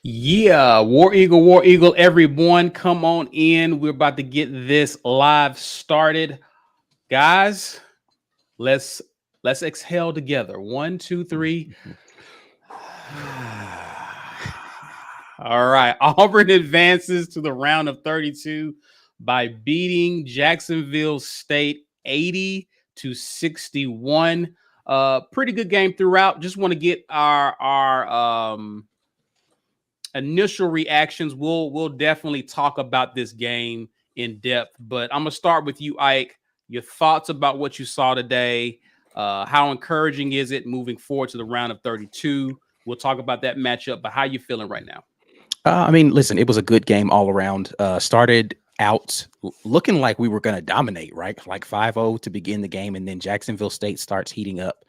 Yeah, War Eagle, everyone, come on in. We're about to get this live started. Guys, let's exhale together. 1, 2, 3. All right. Auburn advances to the round of 32 by beating Jacksonville State 80-61. Pretty good game throughout. Just want to get our initial reactions. We'll definitely talk about this game in depth, but I'm gonna start with you, Ike. Your thoughts about what you saw today. How encouraging is it moving forward to the round of 32? We'll talk about that matchup, but how you feeling right now? I mean, listen, it was a good game all around. Started out looking like we were going to dominate, right? Like 5-0 to begin the game, and then Jacksonville State starts heating up,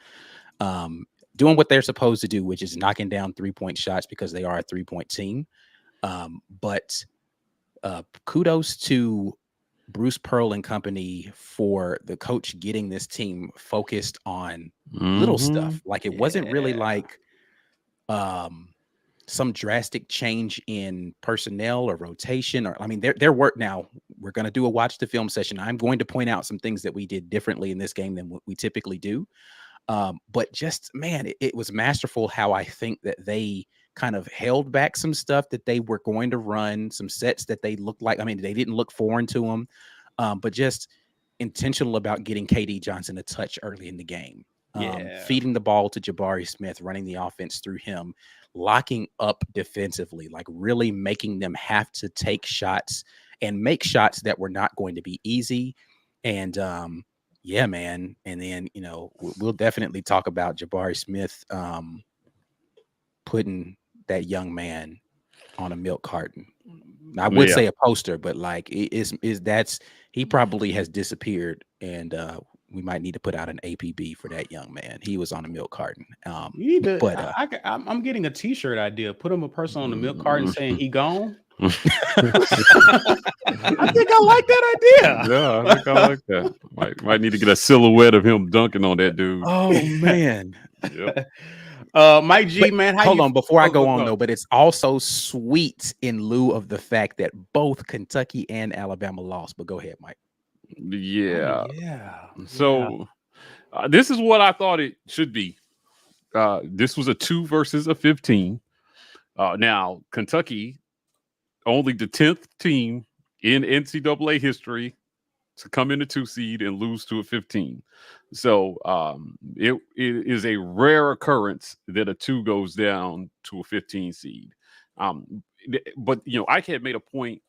doing what they're supposed to do, which is knocking down 3-point shots because they are a 3-point team. But kudos to Bruce Pearl and company for the coach getting this team focused on little stuff. Like it wasn't really like some drastic change in personnel or rotation, or I mean, their work. Now we're going to do a watch the film session. I'm going to point out some things that we did differently in this game than what we typically do. But just, man, it was masterful how I think that they kind of held back some stuff that they were going to run, some sets that they looked like, I mean, they didn't look foreign to them, but just intentional about getting KD Johnson a touch early in the game. Feeding the ball to Jabari Smith, running the offense through him, locking up defensively, like really making them have to take shots and make shots that were not going to be easy. And yeah, man. And then, you know, we'll definitely talk about Jabari Smith putting that young man on a milk carton. I would say a poster, but like he probably has disappeared, and we might need to put out an APB for that young man. He was on a milk carton. I'm getting a T-shirt idea. Put him a person on the milk carton saying he gone. I think I like that idea. Yeah, I think I like that. Might need to get a silhouette of him dunking on that dude. Oh man. Yep. Mike G, man, hold on before I go on though, but it's also sweet in lieu of the fact that both Kentucky and Alabama lost. But go ahead, Mike. Yeah. So this is what I thought it should be. This was a 2 versus a 15. Now Kentucky, only the 10th team in NCAA history to come in a 2 seed and lose to a 15. So it is a rare occurrence that a 2 goes down to a 15 seed. But, you know, Ike had made a point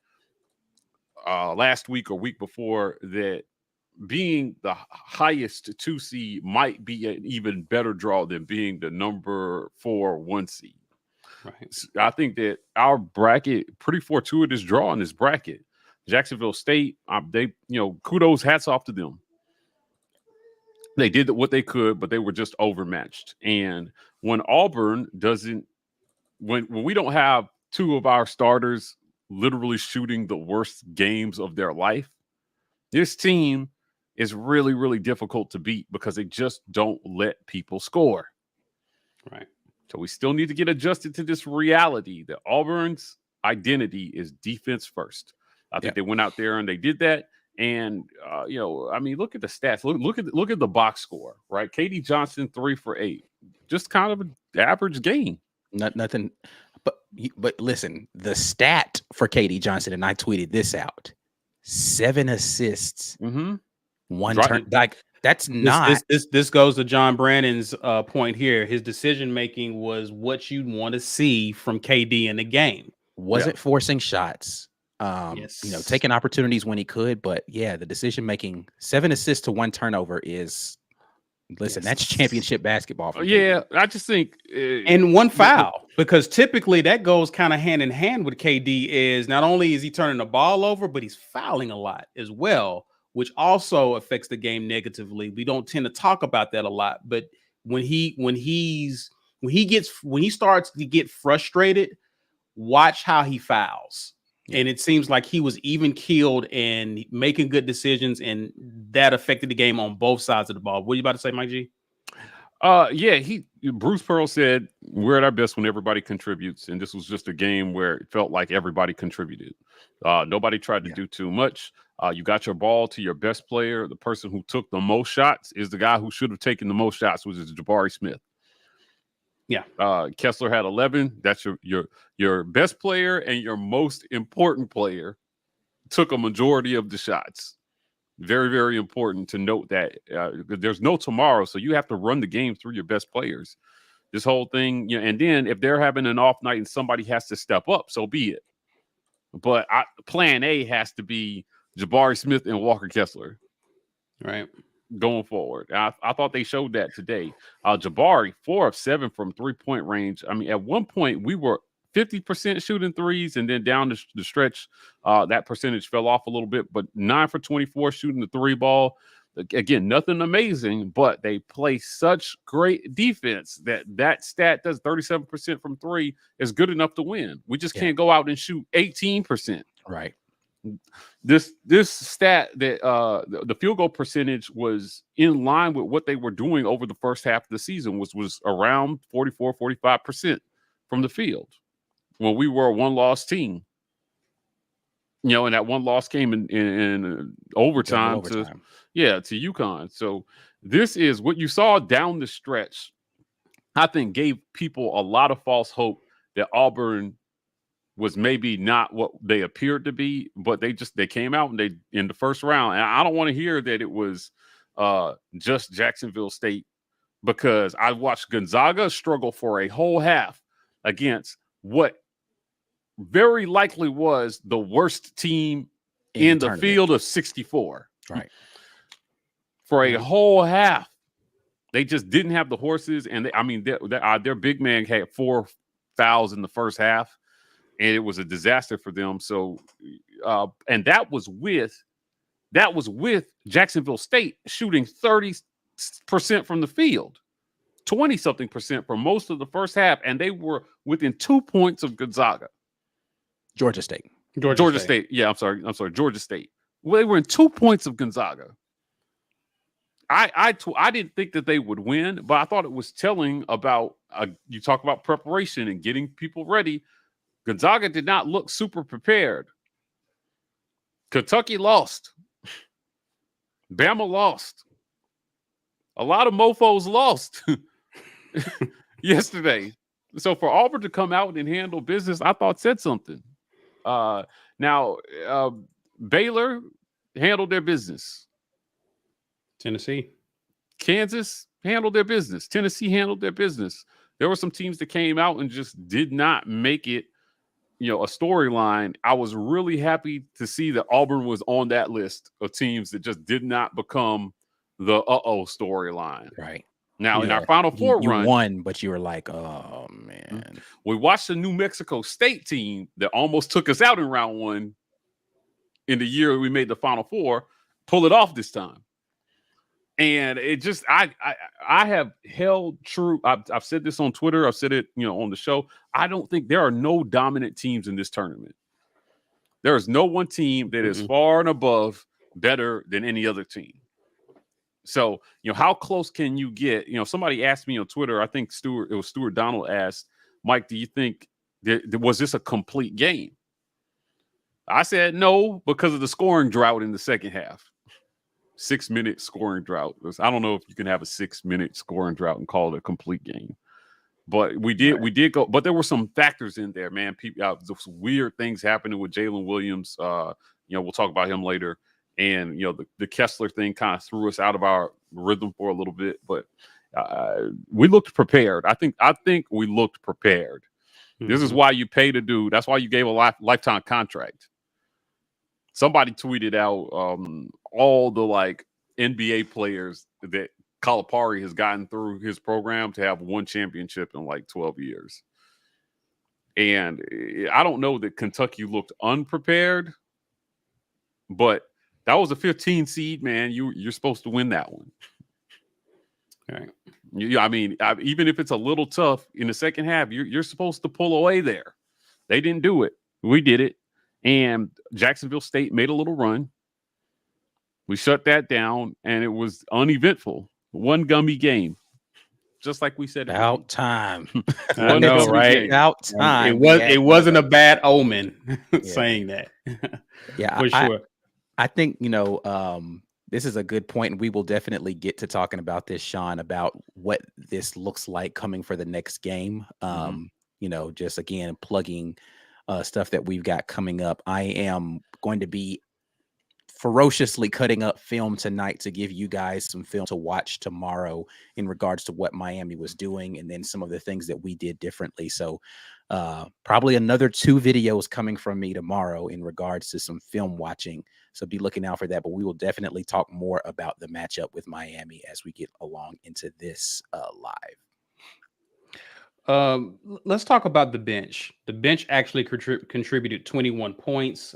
last week or week before that being the highest 2 seed might be an even better draw than being the number 4 1 seed. Right. I think that our bracket, pretty fortuitous draw in this bracket. Jacksonville State, they, you know, kudos, hats off to them. They did what they could, but they were just overmatched. And when Auburn doesn't, when we don't have 2 of our starters literally shooting the worst games of their life, this team is really, really difficult to beat because they just don't let people score. Right. So we still need to get adjusted to this reality that Auburn's identity is defense first. I think they went out there and they did that. And, you know, I mean, look at the stats. Look at the box score, right? KD Johnson, 3 for 8. Just kind of an average game. Nothing. But listen, the stat for KD Johnson, and I tweeted this out, 7 assists, 1 turn. Like, that's not. This goes to John Brannon's point here. His decision making was what you'd want to see from KD in the game. Wasn't forcing shots. You know, taking opportunities when he could, but yeah, the decision making, 7 assists to 1 turnover is, listen, that's championship basketball. Yeah, I just think and 1 foul, because typically that goes kind of hand in hand with KD. Is not only is he turning the ball over, but he's fouling a lot as well, which also affects the game negatively. We don't tend to talk about that a lot, but when he starts to get frustrated, watch how he fouls. And it seems like he was even keeled and making good decisions, and that affected the game on both sides of the ball. What are you about to say, Mike G? Bruce Pearl said we're at our best when everybody contributes, and this was just a game where it felt like everybody contributed. Nobody tried to do too much. You got your ball to your best player. The person who took the most shots is the guy who should have taken the most shots, which is Jabari Smith. Yeah. Kessler had 11. That's your best player, and your most important player took a majority of the shots. Very, very important to note that there's no tomorrow, so you have to run the game through your best players. This whole thing, and then if they're having an off night and somebody has to step up, so be it. But plan A has to be Jabari Smith and Walker Kessler, right, going forward. I thought they showed that today. Jabari 4 of 7 from 3-point range. I mean, at one point we were 50% shooting threes, and then down the stretch, that percentage fell off a little bit, but 9 for 24 shooting the 3 ball. Again, nothing amazing, but they play such great defense that stat does 37% from 3 is good enough to win. We just can't go out and shoot 18%. Right. This stat that the field goal percentage was in line with what they were doing over the first half of the season, was around 44-45% from the field. When we were a one-loss team, and that one loss came in overtime to UConn. So this is what you saw down the stretch. I think gave people a lot of false hope that Auburn was maybe not what they appeared to be, but they came out and they in the first round. And I don't want to hear that it was just Jacksonville State, because I watched Gonzaga struggle for a whole half against what very likely was the worst team in the field of 64. Right. For a whole half. They just didn't have the horses. And their big man had 4 fouls in the first half, and it was a disaster for them. So, and that was with Jacksonville State shooting 30% from the field, 20-something% for most of the first half. And they were within 2 points of Gonzaga. Georgia State. Georgia State. Yeah, I'm sorry. Georgia State. Well, they were in 2 points of Gonzaga. I didn't think that they would win, but I thought it was telling about, you talk about preparation and getting people ready. Gonzaga did not look super prepared. Kentucky lost. Bama lost. A lot of mofos lost yesterday. So for Auburn to come out and handle business, I thought said something. Now, Baylor handled their business. Tennessee. Kansas handled their business. Tennessee handled their business. There were some teams that came out and just did not make it, a storyline. I was really happy to see that Auburn was on that list of teams that just did not become the storyline. Right. Now, in our Final Four run, you won, but you were like, oh, man. We watched the New Mexico State team that almost took us out in round 1 in the year we made the Final Four pull it off this time. And it just, I have held true. I've said this on Twitter. I've said it, on the show. I don't think there are no dominant teams in this tournament. There is no one team that is far and above better than any other team. So, how close can you get? Somebody asked me on Twitter, I think Stuart Donald asked, Mike, do you think was this a complete game? I said no, because of the scoring drought in the second half. 6-minute scoring drought. I don't know if you can have a 6-minute scoring drought and call it a complete game. But we did go, but there were some factors in there, man. People, some weird things happening with Jalen Williams. We'll talk about him later. And, the Kessler thing kind of threw us out of our rhythm for a little bit, but we looked prepared. I think we looked prepared. This is why you pay the dude. That's why you gave a lifetime contract. Somebody tweeted out all the NBA players that Calipari has gotten through his program to have one championship in 12 years. And I don't know that Kentucky looked unprepared, but that was a 15 seed, man. You're supposed to win that one. All right. Even if it's a little tough in the second half, you're supposed to pull away there. They didn't do it. We did it. And Jacksonville State made a little run. We shut that down, and it was uneventful. One gummy game. just like we said. About time. I know, right? About time. It wasn't a bad omen saying that. Yeah, for sure. I think, this is a good point, and we will definitely get to talking about this, Sean, about what this looks like coming for the next game. Just again, plugging stuff that we've got coming up. I am going to be ferociously cutting up film tonight to give you guys some film to watch tomorrow in regards to what Miami was doing and then some of the things that we did differently. So probably another 2 videos coming from me tomorrow in regards to some film watching. So be looking out for that. But we will definitely talk more about the matchup with Miami as we get along into this live. Let's talk about the bench. The bench actually contributed 21 points.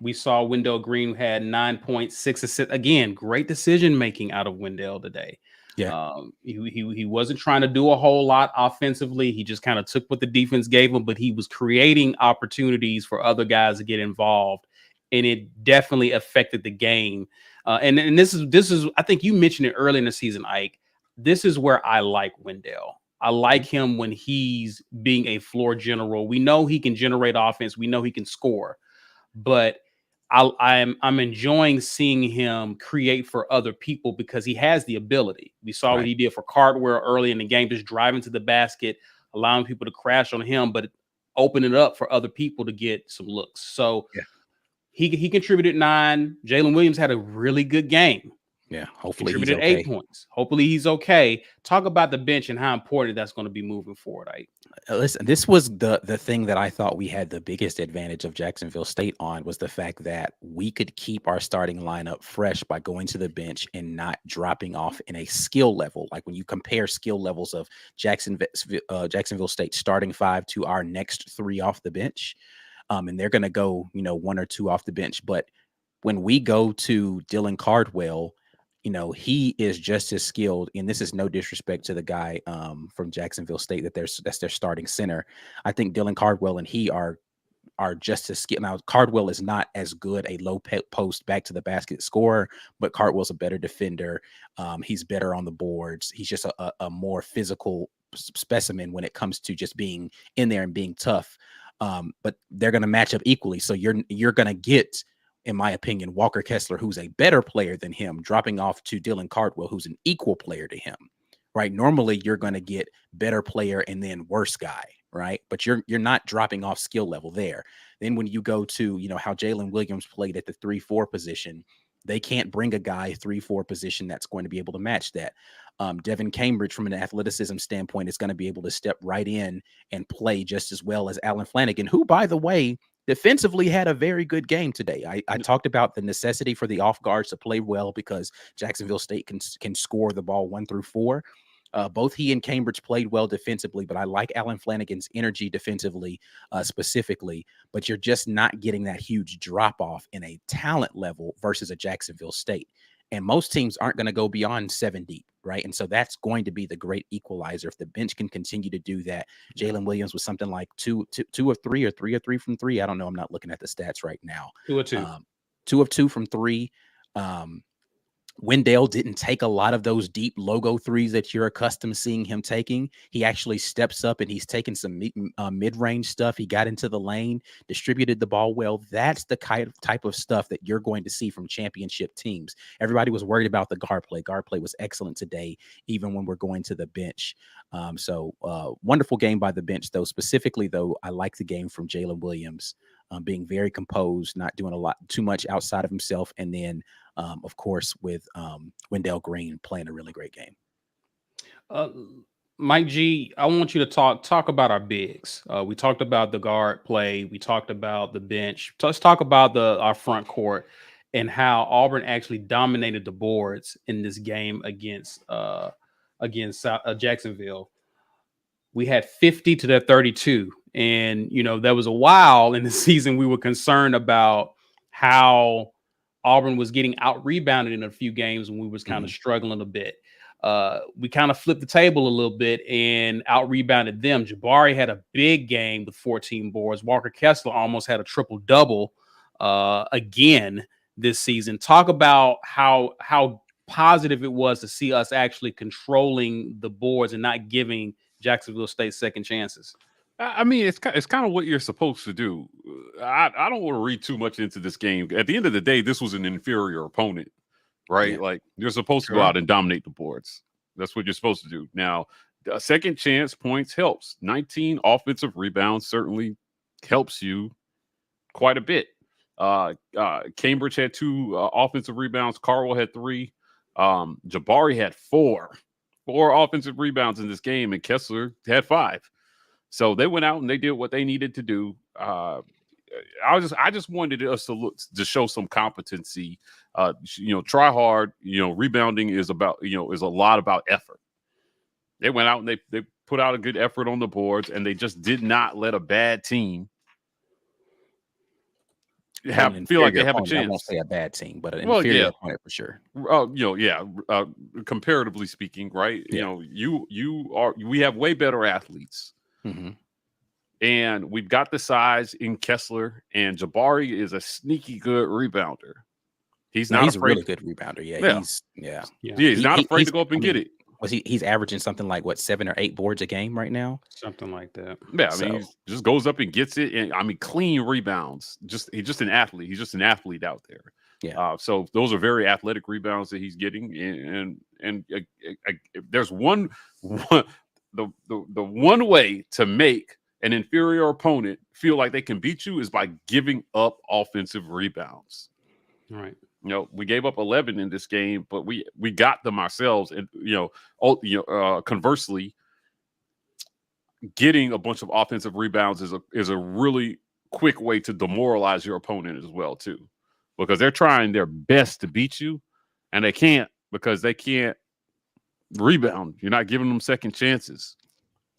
We saw Wendell Green had 9 points, 6 assists. Again, great decision making out of Wendell today. Yeah. He wasn't trying to do a whole lot offensively. He just kind of took what the defense gave him, but he was creating opportunities for other guys to get involved, and it definitely affected the game. And this is I think you mentioned it early in the season, Ike. This is where I like Wendell. I like him when he's being a floor general. We know he can generate offense. We know he can score, but I'm enjoying seeing him create for other people because he has the ability. We saw what he did for Cardwell early in the game, just driving to the basket, allowing people to crash on him, but open it up for other people to get some looks. So he contributed 9. Jalen Williams had a really good game. Yeah, hopefully contributed he's okay. 8 points. Hopefully he's okay. Talk about the bench and how important that's going to be moving forward. Listen, this was the thing that I thought we had the biggest advantage of Jacksonville State on was the fact that we could keep our starting lineup fresh by going to the bench and not dropping off in a skill level. Like when you compare skill levels of Jacksonville State starting 5 to our next 3 off the bench, and they're going to go, 1 or 2 off the bench. But when we go to Dylan Cardwell, he is just as skilled, and this is no disrespect to the guy from Jacksonville State that's their starting center. I think Dylan Cardwell and he are just as skilled. Now, Cardwell is not as good a low post back to the basket scorer, but Cardwell's a better defender. He's better on the boards. He's just a more physical specimen when it comes to just being in there and being tough. But they're going to match up equally. So you're going to get, in my opinion, Walker Kessler, who's a better player than him, dropping off to Dylan Cardwell, who's an equal player to him, right? Normally, you're going to get better player and then worse guy, right? But you're not dropping off skill level there. Then when you go to, how Jalen Williams played at the 3-4 position, they can't bring a guy 3-4 position that's going to be able to match that. Devin Cambridge, from an athleticism standpoint, is going to be able to step right in and play just as well as Allen Flanagan, who, by the way, defensively had a very good game today. I talked about the necessity for the off guards to play well because Jacksonville State can score the ball 1 through 4. Both he and Cambridge played well defensively, but I like Allen Flanagan's energy defensively specifically, but you're just not getting that huge drop off in a talent level versus a Jacksonville State. And most teams aren't going to go beyond 7 deep, right? And so that's going to be the great equalizer. If the bench can continue to do that, Jalen Williams was something like 2 of 3 or 3 of 3 from 3. I don't know. I'm not looking at the stats right now. 2 of 2. 2 of 2 from 3. Wendell didn't take a lot of those deep logo threes that you're accustomed to seeing him taking. He actually steps up and he's taking some mid-range stuff. He got into the lane, distributed the ball well. That's the type of stuff that you're going to see from championship teams. Everybody was worried about the guard play. Guard play was excellent today, even when we're going to the bench. So wonderful game by the bench, though. Specifically, though, I like the game from Jalen Williams, being very composed, not doing too much outside of himself. And then, of course, with Wendell Green playing a really great game. Mike G, I want you to talk about our bigs. We talked about the guard play. We talked about the bench. Let's talk about our front court and how Auburn actually dominated the boards in this game against Jacksonville. We had 50 to their 32. And, there was a while in the season we were concerned about how Auburn was getting out-rebounded in a few games when we was kind of struggling a bit. We kind of flipped the table a little bit and out-rebounded them. Jabari had a big game with 14 boards. Walker Kessler almost had a triple-double again this season. Talk about how positive it was to see us actually controlling the boards and not giving Jacksonville State second chances. I mean, it's kind of what you're supposed to do. I don't want to read too much into this game. At the end of the day, this was an inferior opponent, right? Yeah. Like, you're supposed to go out and dominate the boards. That's what you're supposed to do. Now, a second chance points helps. 19 offensive rebounds certainly helps you quite a bit. Cambridge had 2 offensive rebounds. Carwell had 3. Jabari had 4 offensive rebounds in this game, and Kessler had 5. So they went out and they did what they needed to do. I just wanted us to show some competency. Try hard. Rebounding is a lot about effort. They went out and they put out a good effort on the boards, and they just did not let a bad team feel like they have a chance. I won't say a bad team, but an inferior opponent for sure. Comparatively speaking, right? Yeah. We have way better athletes. Mm-hmm. And we've got the size in Kessler, and Jabari is a sneaky good rebounder. He's a really good rebounder. He's not afraid to go up and get it. He's averaging something like 7 or 8 boards a game right now, something like that. Yeah, he just goes up and gets it, and clean rebounds. He's just an athlete. He's just an athlete out there. Yeah. So those are very athletic rebounds that he's getting, and there's the one way to make an inferior opponent feel like they can beat you is by giving up offensive rebounds. All right. We gave up 11 in this game, but we got them ourselves. And conversely, getting a bunch of offensive rebounds is a really quick way to demoralize your opponent as well too, because they're trying their best to beat you, and they can't because they can't rebound. You're not giving them second chances.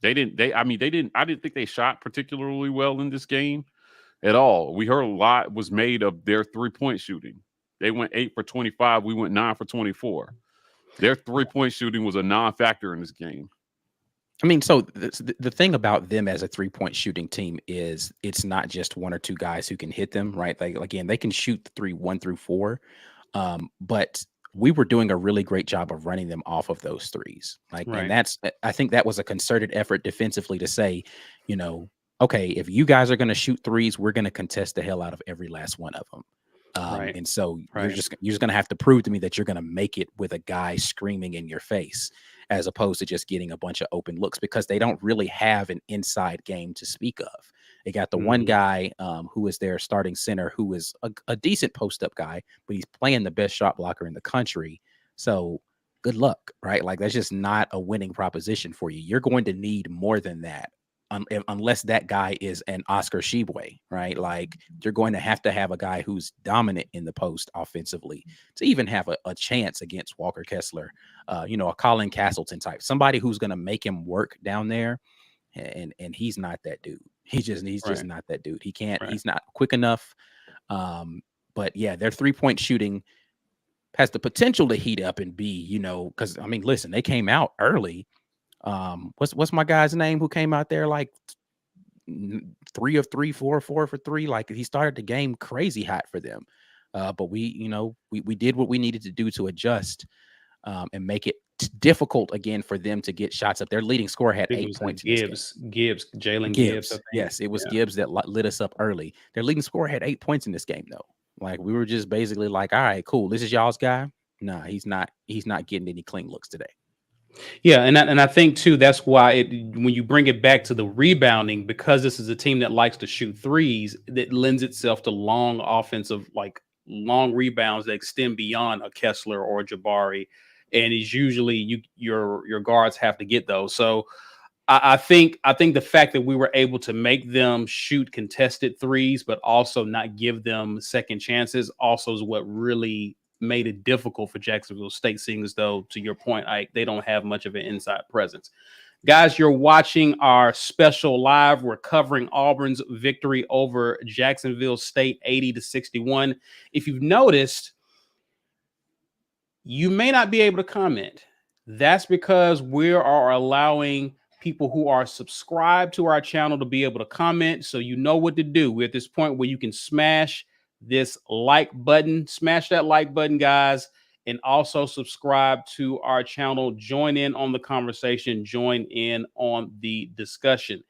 I didn't think they shot particularly well in this game at all. We heard a lot was made of their 3-point shooting. They went 8 for 25. We went 9 for 24. Their 3-point shooting was a non-factor in this game. I mean, so the thing about them as a 3-point shooting team is it's not just 1 or 2 guys who can hit them, right? Like, again, they can shoot the 3 1 through 4, but we were doing a really great job of running them off of those threes. And I think that was a concerted effort defensively to say, okay, if you guys are going to shoot threes, we're going to contest the hell out of every last one of them. And so you're just going to have to prove to me that you're going to make it with a guy screaming in your face, as opposed to just getting a bunch of open looks, because they don't really have an inside game to speak of. They got the one guy who is their starting center, who is a decent post-up guy, but he's playing the best shot blocker in the country. So good luck, right? Like, that's just not a winning proposition for you. You're going to need more than that, unless that guy is an Oscar Tshiebwe, right? Like, you're going to have a guy who's dominant in the post offensively to even have a chance against Walker Kessler, a Colin Castleton type, somebody who's going to make him work down there. And he's not that dude. He's just not that dude. He can't. He's not quick enough. But yeah, their 3-point shooting has the potential to heat up and be, because listen, they came out early. What's my guy's name who came out there like 3 of 3, 4 for 3? Like, he started the game crazy hot for them. But we did what we needed to do to adjust and make it difficult again for them to get shots up. Their leading scorer had 8 points. Jalen Gibbs. Yes, it was Gibbs that lit us up early. Their leading scorer had 8 points in this game, though. Like, we were just basically like, all right, cool. This is y'all's guy. Nah, he's not getting any clean looks today. Yeah, and I think too, that's why when you bring it back to the rebounding, because this is a team that likes to shoot threes, that lends itself to long offensive, like long rebounds that extend beyond a Kessler or a Jabari, and is usually your guards have to get those. So I think the fact that we were able to make them shoot contested threes, but also not give them second chances, also is what really made it difficult for Jacksonville State, seeing as though, to your point, Ike, they don't have much of an inside presence. Guys, you're watching our special live. We're covering Auburn's victory over Jacksonville State 80-61. If you've noticed, you may not be able to comment. That's because we are allowing people who are subscribed to our channel to be able to comment, so you know what to do. We're at this point where you can smash this like button. Smash that like button, guys. and also subscribe to our channel. Join in on the conversation. Join in on the discussion.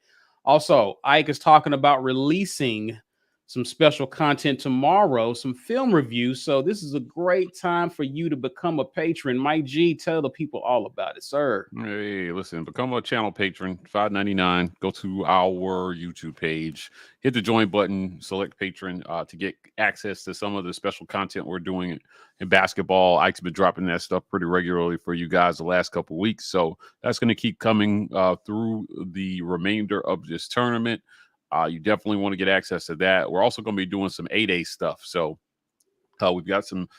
Also, Ike is talking about releasing some special content tomorrow, some film reviews. So this is a great time for you to become a patron. Mike G, tell the people all about it, sir. Hey, listen, become a channel patron, $5.99. Go to our YouTube page, hit the join button, select patron to get access to some of the special content we're doing in basketball. Ike's been dropping that stuff pretty regularly for you guys the last couple of weeks. So that's going to keep coming through the remainder of this tournament. You definitely want to get access to that. We're also going to be doing some 8A stuff. So we've got some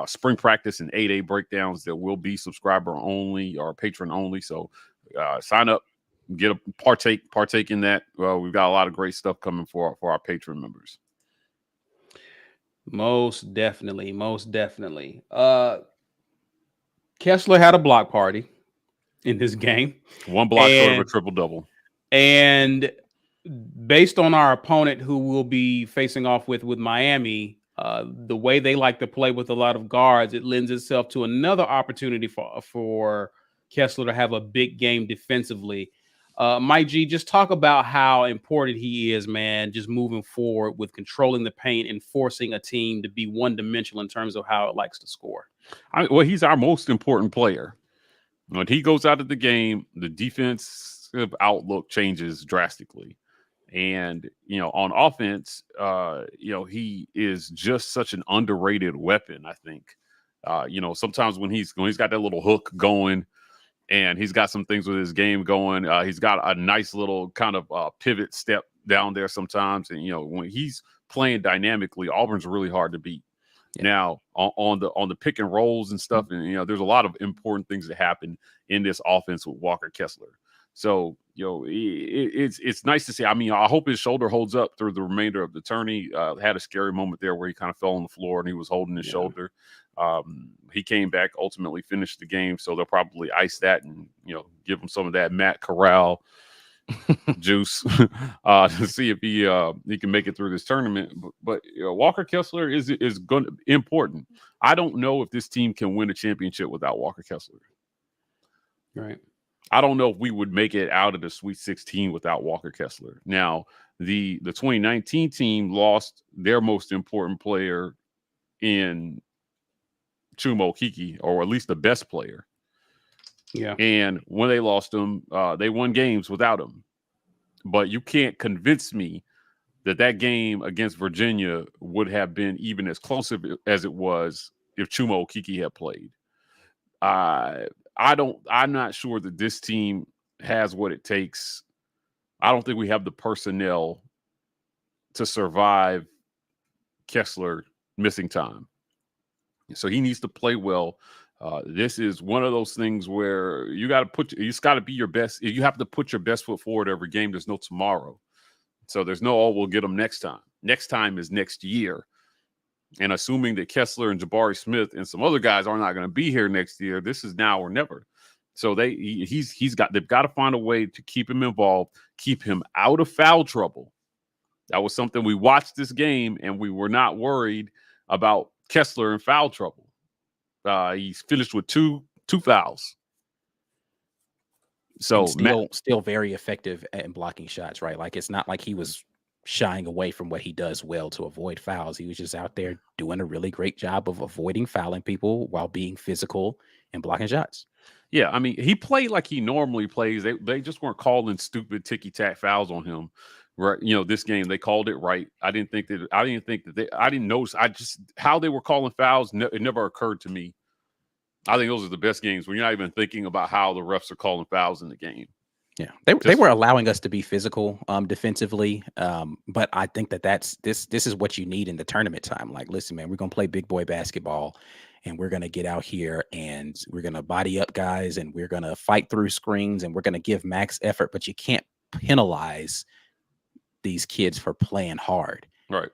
spring practice and 8A breakdowns that will be subscriber only or patron only. So sign up, get a partake in that. We've got a lot of great stuff coming for our patron members. Most definitely. Kessler had a block party in this game. One block short of a triple-double. And based on our opponent who will be facing off with Miami, the way they like to play with a lot of guards, it lends itself to another opportunity for Kessler to have a big game defensively. Mike G, just talk about how important he is, man, just moving forward with controlling the paint and forcing a team to be one-dimensional in terms of how it likes to score. Well, he's our most important player. When he goes out of the game, the defensive outlook changes drastically. And, on offense, he is just such an underrated weapon, I think. Sometimes when he's got that little hook going and he's got some things with his game going, he's got a nice little kind of pivot step down there sometimes. And, when he's playing dynamically, Auburn's really hard to beat. Yeah. Now, on the pick and rolls and stuff, and, there's a lot of important things that happen in this offense with Walker Kessler. So, it's nice to see. I mean, I hope his shoulder holds up through the remainder of the tourney. Had a scary moment there where he kind of fell on the floor and he was holding his shoulder. He came back, ultimately finished the game. So they'll probably ice that and, give him some of that Matt Corral juice to see if he can make it through this tournament. But Walker Kessler is going to be important. I don't know if this team can win a championship without Walker Kessler. Right. I don't know if we would make it out of the Sweet 16 without Walker Kessler. Now, the 2019 team lost their most important player in Chuma Okeke, or at least the best player. Yeah. And when they lost him, they won games without him. But you can't convince me that game against Virginia would have been even as close as it was if Chuma Okeke had played. I'm not sure that this team has what it takes. I don't think we have the personnel to survive Kessler missing time. So he needs to play well. This is one of those things where you got to be your best. You have to put your best foot forward every game. There's no tomorrow. So there's no, we'll get them next time. Next time is next year. And assuming that Kessler and Jabari Smith and some other guys are not going to be here next year, this is now or never. So they've got to find a way to keep him involved, keep him out of foul trouble. That was something we watched this game, and we were not worried about Kessler in foul trouble. He's finished with two fouls. So still very effective at blocking shots, right? Like, it's not like he was shying away from what he does well to avoid fouls. He was just out there doing a really great job of avoiding fouling people while being physical and blocking shots. Yeah, I mean, he played like he normally plays. They just weren't calling stupid ticky-tack fouls on him. Right, this game they called it right. I didn't notice. How they were calling fouls. It never occurred to me. I think those are the best games when you're not even thinking about how the refs are calling fouls in the game. Yeah, they were allowing us to be physical defensively, but I think this is what you need in the tournament time. Like, listen, man, we're gonna play big boy basketball, and we're gonna get out here and we're gonna body up guys, and we're gonna fight through screens, and we're gonna give max effort. But you can't penalize these kids for playing hard, right?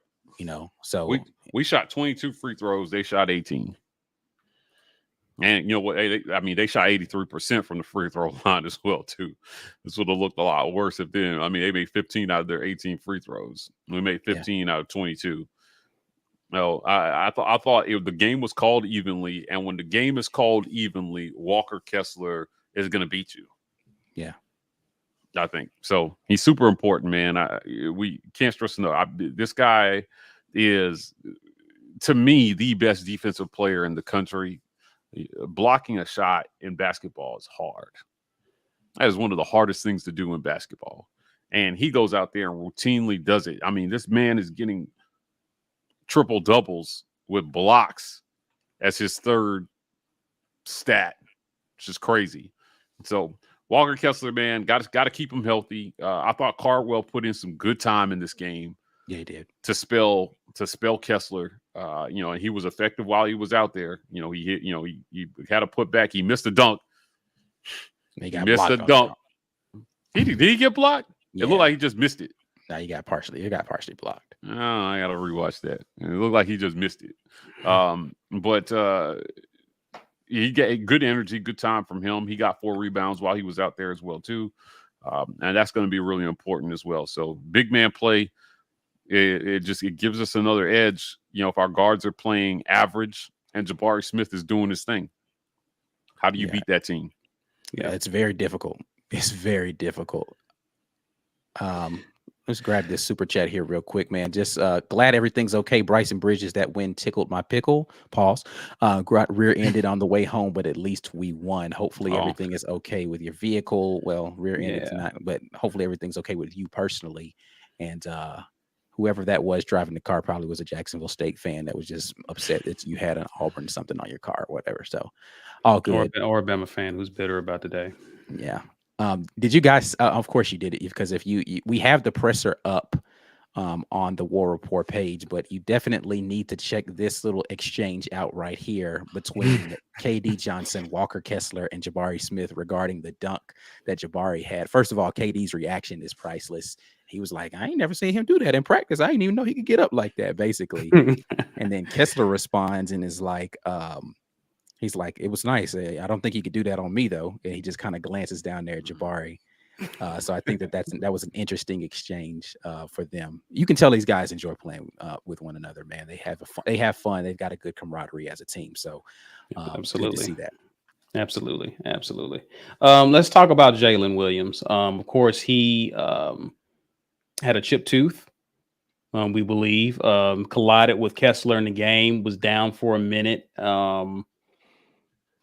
So we shot 22 free throws, they shot 18. And you know what? They shot 83% from the free throw line as well, too. This would have looked a lot worse if then. They made 15 out of their 18 free throws. We made 15 out of 22. No, I thought the game was called evenly, and when the game is called evenly, Walker Kessler is going to beat you. Yeah, I think so. He's super important, man. We can't stress enough. This guy is, to me, the best defensive player in the country. Blocking a shot in basketball is hard. That is one of the hardest things to do in basketball, and he goes out there and routinely does it. I mean, this man is getting triple doubles with blocks as his third stat, which is crazy. So Walker Kessler, man, got to keep him healthy. I thought Cardwell put in some good time in this game. Yeah, he did. To spell Kessler. And he was effective while he was out there. He hit, he had a putback. He missed a dunk. He missed a dunk. Did he get blocked? Yeah. It looked like he just missed it. No, he got partially blocked. Oh, I gotta rewatch that. It looked like he just missed it. But he got good energy, good time from him. He got 4 rebounds while he was out there as well too, and that's going to be really important as well. So big man play, it gives us another edge. If our guards are playing average and Jabari Smith is doing his thing, how do you beat that team? Yeah, it's very difficult. It's very difficult. Let's grab this super chat here real quick, man. Just glad everything's okay. Bryson Bridges, that win tickled my pickle. Pause. Got rear-ended on the way home, but at least we won. Hopefully everything is okay with your vehicle. Well, rear-ended tonight, but hopefully everything's okay with you personally. And whoever that was driving the car probably was a Jacksonville State fan that was just upset that you had an Auburn something on your car or whatever. So all good. Or a Bama fan who's bitter about the day. Yeah. Did you guys? Of course you did it, because if we have the presser up on the War Report page, but you definitely need to check this little exchange out right here between KD Johnson, Walker Kessler, and Jabari Smith regarding the dunk that Jabari had. First of all, KD's reaction is priceless. He was like, I ain't never seen him do that in practice. I didn't even know he could get up like that, basically. And then Kessler responds and is like, he's like, it was nice. I don't think he could do that on me, though. And he just kind of glances down there at Jabari. So I think that was an interesting exchange for them. You can tell these guys enjoy playing with one another, man. They have fun. They've got a good camaraderie as a team. So absolutely, good to see that. Absolutely. Let's talk about Jalen Williams. Of course, he had a chipped tooth. We believe collided with Kessler in the game. Was down for a minute.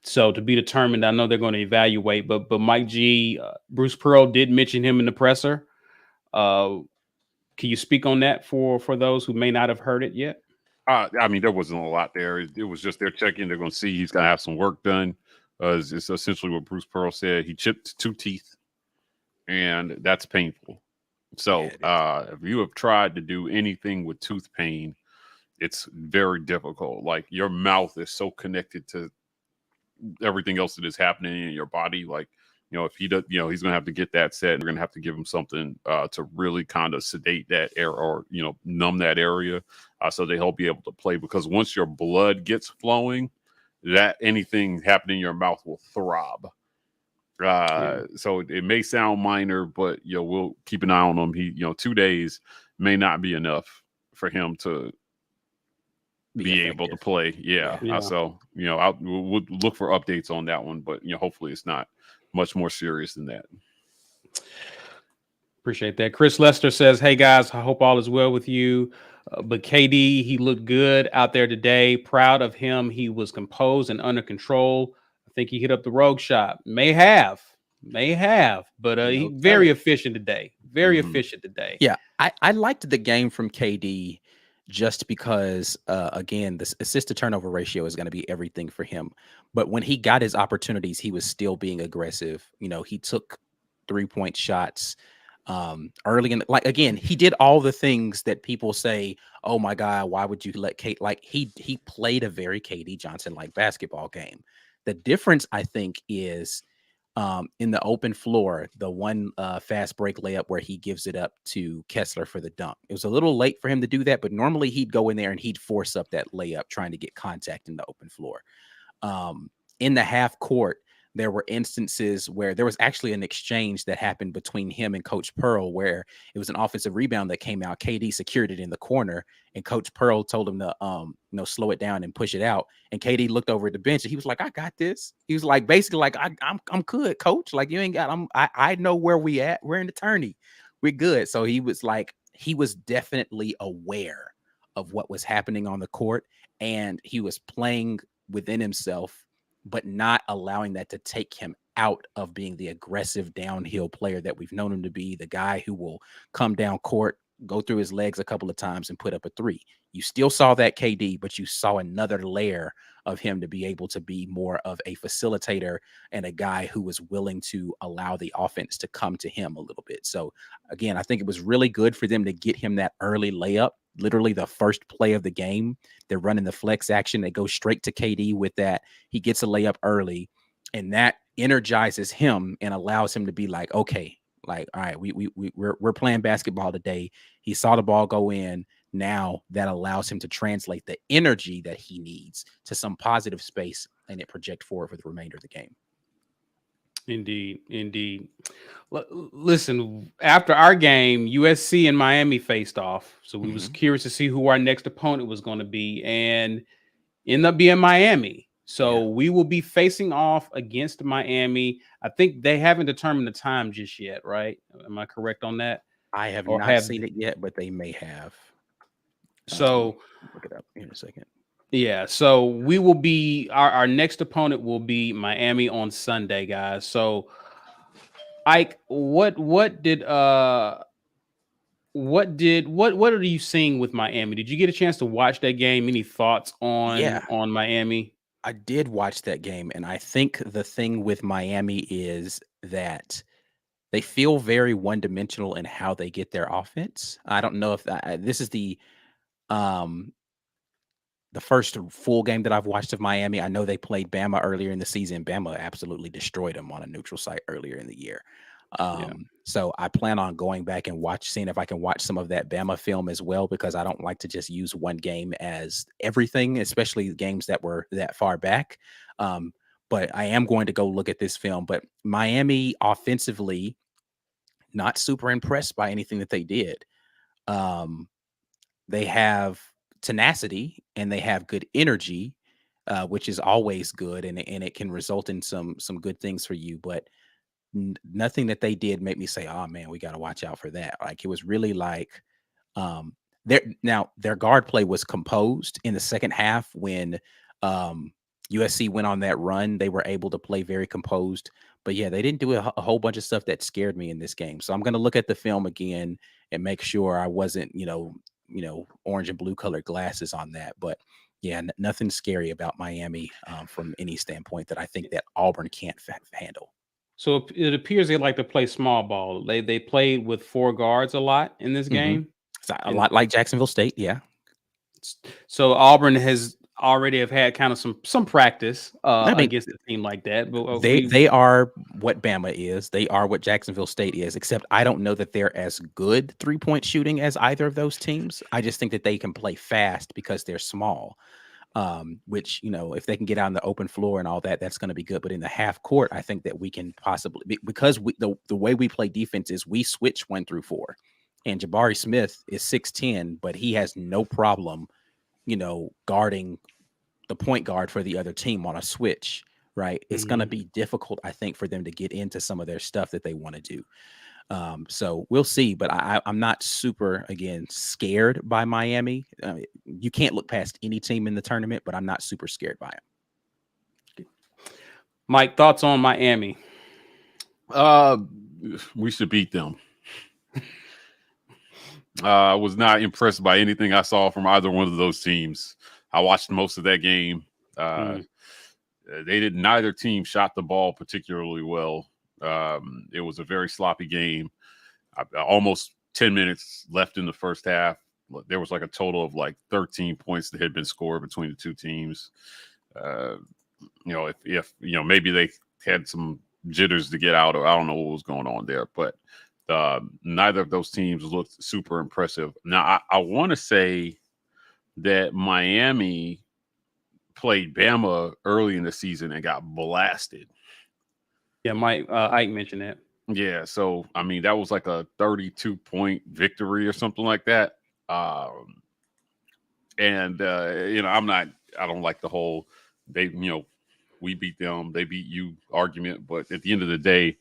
So to be determined, I know they're going to evaluate, but Mike G, Bruce Pearl did mention him in the presser. Can you speak on that for those who may not have heard it yet? I mean, there wasn't a lot there. It was just they're checking. They're going to see he's going to have some work done. It's essentially what Bruce Pearl said. He chipped 2 teeth, and that's painful. So if you have tried to do anything with tooth pain, it's very difficult. Like, your mouth is so connected to everything else that is happening in your body. Like, if he does, he's going to have to get that set. We're going to have to give him something to really kind of sedate that area, or, numb that area, so that he'll be able to play. Because once your blood gets flowing, that anything happening in your mouth will throb. So it may sound minor, but we'll keep an eye on him. He, 2 days may not be enough for him to be able to play. So we'll look for updates on that one, but hopefully it's not much more serious than that. Appreciate that. Chris Lester says, hey guys, I hope all is well with you. But KD, he looked good out there today. Proud of him. He was composed and under control. I think he hit up the rogue shot. May have, but he very efficient today. Very efficient today. Yeah, I liked the game from KD. Just because, again, the assist to turnover ratio is going to be everything for him. But when he got his opportunities, he was still being aggressive. He took 3-point shots early in. Again, he did all the things that people say, oh, my God, why would you let Kate? Like, he played a very KD Johnson-like basketball game. The difference, I think, is in the open floor, the one fast break layup where he gives it up to Kessler for the dunk. It was a little late for him to do that, but normally he'd go in there and he'd force up that layup trying to get contact in the open floor. In the half court, there were instances where there was actually an exchange that happened between him and Coach Pearl, where it was an offensive rebound that came out. KD secured it in the corner, and Coach Pearl told him to slow it down and push it out. And KD looked over at the bench and he was like, "I got this." He was like, basically like, I'm good, coach. Like, you ain't got, I know where we at. We're in the tourney. We're good. So he was definitely aware of what was happening on the court, and he was playing within himself, but not allowing that to take him out of being the aggressive downhill player that we've known him to be, the guy who will come down court, go through his legs a couple of times and put up a three. You still saw that KD, but you saw another layer of him to be able to be more of a facilitator and a guy who was willing to allow the offense to come to him a little bit. So again, I think it was really good for them to get him that early layup, literally the first play of the game. They're running the flex action. They go straight to KD with that. He gets a layup early, and that energizes him and allows him to be like, okay, like, all right, we're playing basketball today. He saw the ball go in. Now that allows him to translate the energy that he needs to some positive space, and it project forward for the remainder of the game. Indeed. Listen, after our game, USC and Miami faced off. So we was curious to see who our next opponent was going to be, and ended up being Miami. So we will be facing off against Miami. I think they haven't determined the time just yet, right? Am I correct on that? I have not seen it yet, but they may have. So look it up in a second. Yeah, so we will be our next opponent will be Miami on Sunday, guys. So Ike, what are you seeing with Miami? Did you get a chance to watch that game? Any thoughts on Miami? I did watch that game, and I think the thing with Miami is that they feel very one-dimensional in how they get their offense. I don't know if this is the first full game that I've watched of Miami. I know they played Bama earlier in the season. Bama absolutely destroyed them on a neutral site earlier in the year. So I plan on going back and seeing if I can watch some of that Bama film as well, because I don't like to just use one game as everything, especially games that were that far back. But I am going to go look at this film. But Miami offensively, not super impressed by anything that they did. They have tenacity and they have good energy, which is always good, and it can result in some good things for you. But nothing that they did made me say, "Oh man, we got to watch out for that." Like, it was really like their guard play was composed in the second half when USC went on that run. They were able to play very composed. But yeah, they didn't do a whole bunch of stuff that scared me in this game. So I'm going to look at the film again and make sure I wasn't, orange and blue colored glasses on that. But yeah, nothing scary about Miami from any standpoint that I think that Auburn can't handle. So it appears they like to play small ball. They played with four guards a lot in this game. So a lot like Jacksonville State, yeah. So Auburn has already had kind of some practice against a team like that. But they are what Bama is. They are what Jacksonville State is, except I don't know that they're as good 3-point shooting as either of those teams. I just think that they can play fast because they're small. Which, if they can get out on the open floor and all that, that's going to be good. But in the half court, I think that we can possibly, because the way we play defense is we switch 1 through 4, and Jabari Smith is 6'10", but he has no problem, guarding the point guard for the other team on a switch, right? It's going to be difficult, I think, for them to get into some of their stuff that they want to do. So we'll see, but I'm not super, again, scared by Miami. You can't look past any team in the tournament, but I'm not super scared by them. Mike, thoughts on Miami? We should beat them. I was not impressed by anything I saw from either one of those teams. I watched most of that game. Neither team shot the ball particularly well. It was a very sloppy game. Almost 10 minutes left in the first half. There was like a total of like 13 points that had been scored between the two teams. If maybe they had some jitters to get out, or I don't know what was going on there, but neither of those teams looked super impressive. Now, I want to say that Miami played Bama early in the season and got blasted. Yeah, Ike mentioned that. Yeah, so I mean that was like a 32-point victory or something like that. And I don't like the whole we beat them, they beat you argument. But at the end of the day,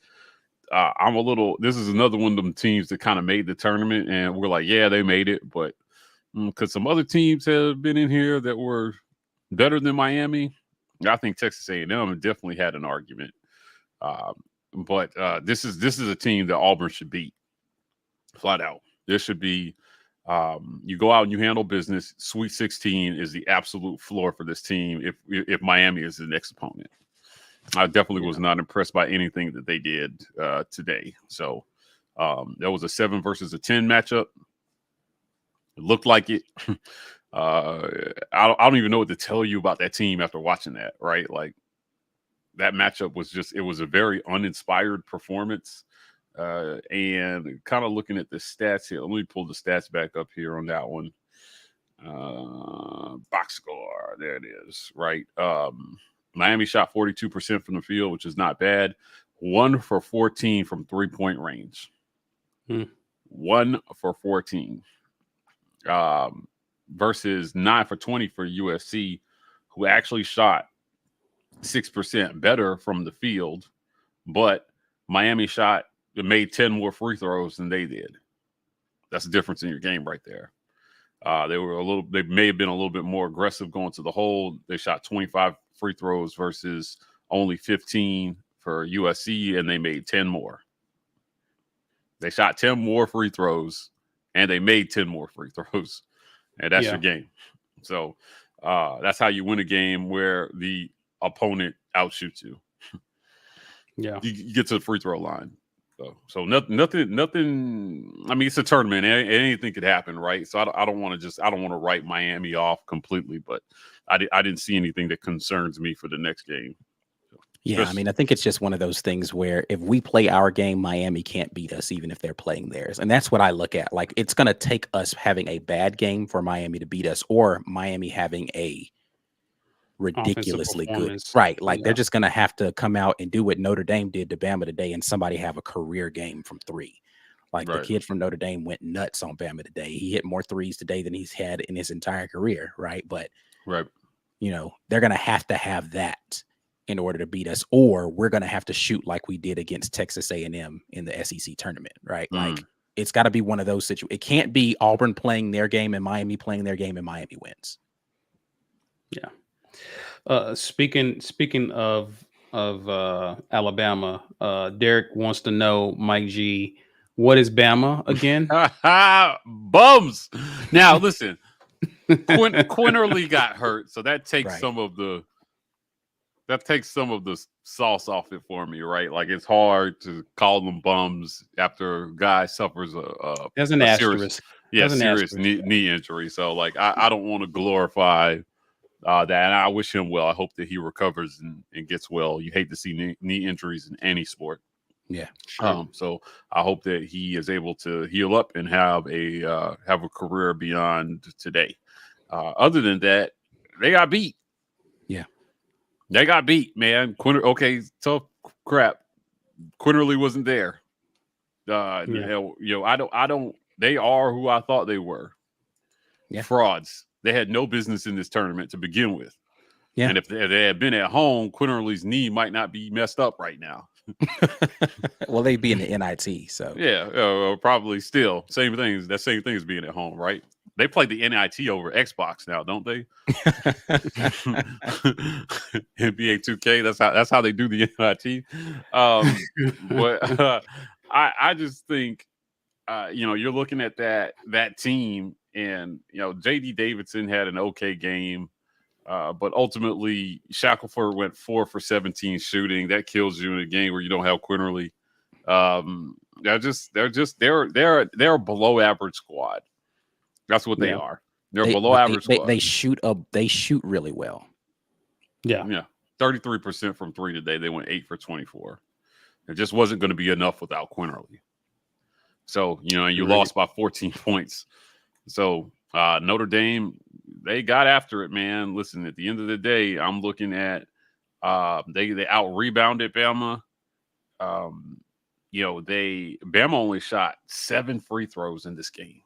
this is another one of them teams that kind of made the tournament, and we're like, yeah, they made it, but because some other teams have been in here that were better than Miami, I think Texas A&M definitely had an argument. But this is a team that Auburn should beat, flat out. This should be you go out and you handle business. Sweet 16 is the absolute floor for this team if Miami is the next opponent. I definitely was not impressed by anything that they did today. So there was a 7 versus a 10 matchup. It looked like it. I don't even know what to tell you about that team after watching that, right? Like, that matchup was a very uninspired performance. And kind of looking at the stats here, let me pull the stats back up here on that one. Box score, there it is, right? Miami shot 42% from the field, which is not bad. 1 for 14 from 3-point range. 1 for 14. Versus 9 for 20 for USC, who actually shot 6% better from the field, but Miami made 10 more free throws than they did. That's the difference in your game right there. They may have been a little bit more aggressive going to the hole. They shot 25 free throws versus only 15 for USC, and they made 10 more. They shot 10 more free throws, and they made 10 more free throws. And that's your game. So that's how you win a game where the opponent outshoots you. Yeah. You get to the free throw line. So nothing. I mean, it's a tournament. Anything could happen, right? So I don't want to write Miami off completely, but I didn't see anything that concerns me for the next game. Yeah, I mean, I think it's just one of those things where if we play our game, Miami can't beat us, even if they're playing theirs. And that's what I look at. Like, it's going to take us having a bad game for Miami to beat us, or Miami having a ridiculously good. Right. Like, they're just going to have to come out and do what Notre Dame did to Bama today, and somebody have a career game from 3. Like, the kid from Notre Dame went nuts on Bama today. He hit more threes today than he's had in his entire career. Right. But, they're going to have that in order to beat us, or we're going to have to shoot like we did against Texas A&M in the SEC tournament, right? Like, it's got to be one of those situations. It can't be Auburn playing their game and Miami playing their game and Miami wins. Yeah. Speaking of Alabama, Derek wants to know, Mike G, what is Bama again? Bums. Now, listen, Quinterly got hurt, so that takes some of the sauce off it for me, right? Like, it's hard to call them bums after a guy suffers a serious knee injury. So, like, I don't want to glorify that. And I wish him well. I hope that he recovers and gets well. You hate to see knee injuries in any sport. Yeah. Sure. So I hope that he is able to heal up and have a career beyond today. Other than that, they got beat. Yeah. They got beat, man. Tough crap. Quinterly wasn't there. I don't. They are who I thought they were. Yeah. Frauds. They had no business in this tournament to begin with. Yeah. And if they had been at home, Quinterly's knee might not be messed up right now. Well, they'd be in the NIT, so probably still same things. That same thing as being at home, right? They play the NIT over Xbox now, don't they? NBA 2K. That's how they do the NIT. But I just think you're looking at that team, and JD Davidson had an okay game. But ultimately, Shackelford went 4 for 17 shooting. That kills you in a game where you don't have Quinterly. They're a below average squad. That's what they are. They're below average squad. They shoot really well. Yeah. 33% from 3 today. They went 8 for 24. It just wasn't going to be enough without Quinterly. So you lost by 14 points. So Notre Dame, they got after it, man. Listen, at the end of the day, I'm looking at they out rebounded Bama. Bama only shot 7 free throws in this game.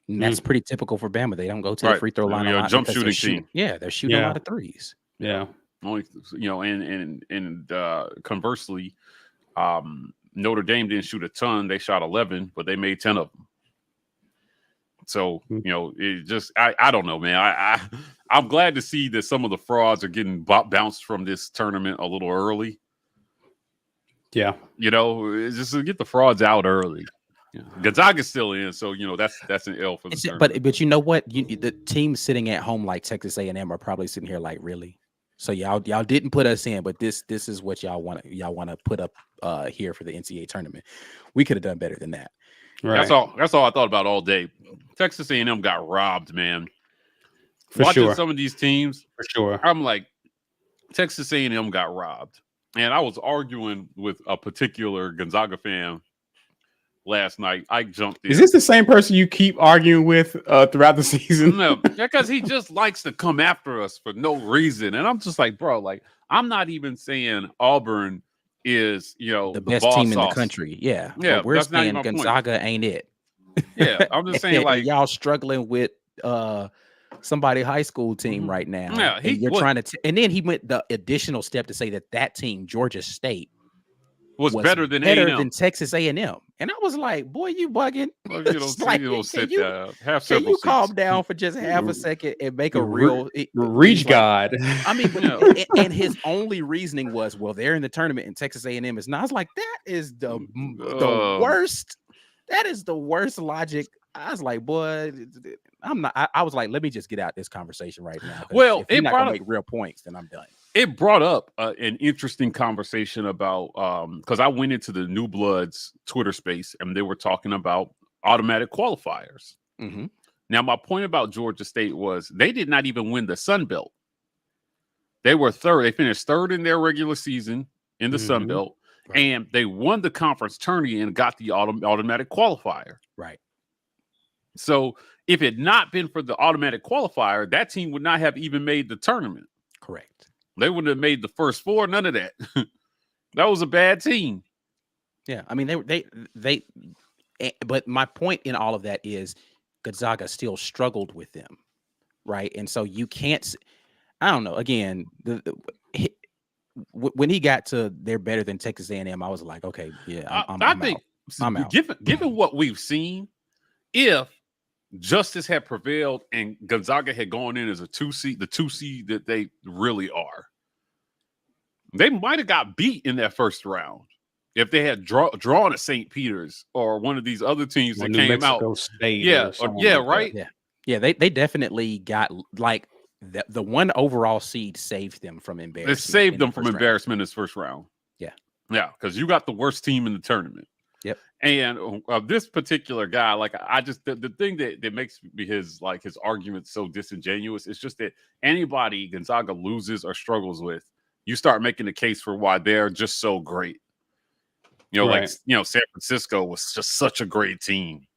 And that's pretty typical for Bama. They don't go to the free throw line a lot. Jump shooting team. Yeah, they're shooting a lot of threes. Yeah. Only, and conversely, Notre Dame didn't shoot a ton. They shot 11, but they made 10 of them. So, it just, I don't know, man. I'm glad to see that some of the frauds are getting bounced from this tournament a little early. Yeah. Just to get the frauds out early. Gonzaga's still in, so that's an L for the tournament. But you know what? The teams sitting at home like Texas A&M are probably sitting here like, really? So y'all didn't put us in, but this is what y'all want to put up here for the NCAA tournament. We could have done better than that. Right. That's all I thought about all day. Texas A&M got robbed, man. Watching some of these teams, for sure, I'm like, Texas A&M got robbed, and I was arguing with a particular Gonzaga fan last night. I jumped in. Is this the same person you keep arguing with throughout the season? No, because he just likes to come after us for no reason. And I'm just like, bro, I'm not even saying Auburn is, the best team in the country. Yeah. Yeah. We're saying Gonzaga ain't it. Yeah. I'm just saying, like, y'all struggling with somebody high school team right now. Yeah. And then he went the additional step to say that team, Georgia State, was better than A&M. than Texas A&M. And I was like, boy, you bugging. Well, can you calm down for just half a second and make a real reach God? I mean, and his only reasoning was, well, they're in the tournament and Texas A&M is not. I was like, that is the worst. That is the worst logic. I was like, boy, I'm not. I was like, let me just get out this conversation right now. Well, if you're not gonna make real points, then I'm done. It brought up an interesting conversation about because I went into the New Bloods Twitter space and they were talking about automatic qualifiers. Mm-hmm. Now, my point about Georgia State was they did not even win the Sun Belt. They were third. They finished third in their regular season in the Sun Belt, and they won the conference tourney and got the automatic qualifier. Right. So if it had not been for the automatic qualifier, that team would not have even made the tournament. Correct. They wouldn't have made the first four. None of that. That was a bad team. Yeah, I mean they. But my point in all of that is Gonzaga still struggled with them, right? And so you can't. I don't know. Again, when he got to they're better than Texas A&M, I was like, okay, yeah, I'm think out. Given what we've seen, if justice had prevailed and Gonzaga had gone in as a 2 seed, the 2 seed that they really are, they might have got beat in that first round if they had drawn at St. Peter's or one of these other teams that came out. State right. Yeah. They definitely got like the one overall seed saved them from embarrassment. It saved them from embarrassment in this first round. Yeah, because you got the worst team in the tournament. Yep. And this particular guy, like I just the thing that makes his argument so disingenuous is just that anybody Gonzaga loses or struggles with, you start making the case for why they're just so great. San Francisco was just such a great team.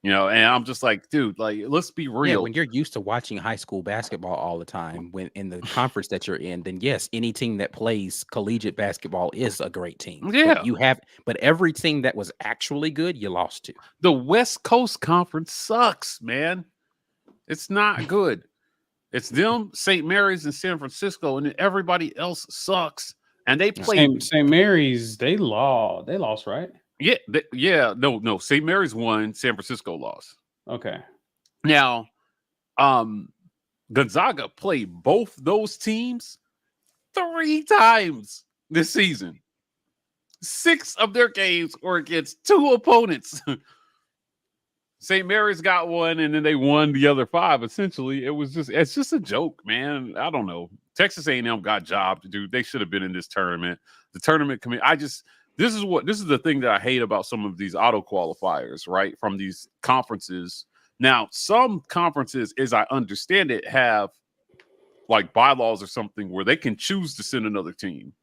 And I'm just like, dude, like, let's be real. Yeah, when you're used to watching high school basketball all the time, when in the conference that you're in, then yes, any team that plays collegiate basketball is a great team. Yeah. But every team that was actually good, you lost to. The West Coast Conference sucks, man. It's not good. It's them, St. Mary's, and San Francisco, and everybody else sucks. And they played St. Mary's. They lost, right? Yeah, no. St. Mary's won. San Francisco lost. Okay. Now, Gonzaga played both those teams 3 times this season. 6 of their games were against 2 opponents. St. Mary's got one, and then they won the other 5. Essentially, it's just a joke, man. I don't know. Texas A&M got job to do. They should have been in this tournament. The tournament committee. This is the thing that I hate about some of these auto qualifiers, right? From these conferences. Now, some conferences, as I understand it, have like bylaws or something where they can choose to send another team.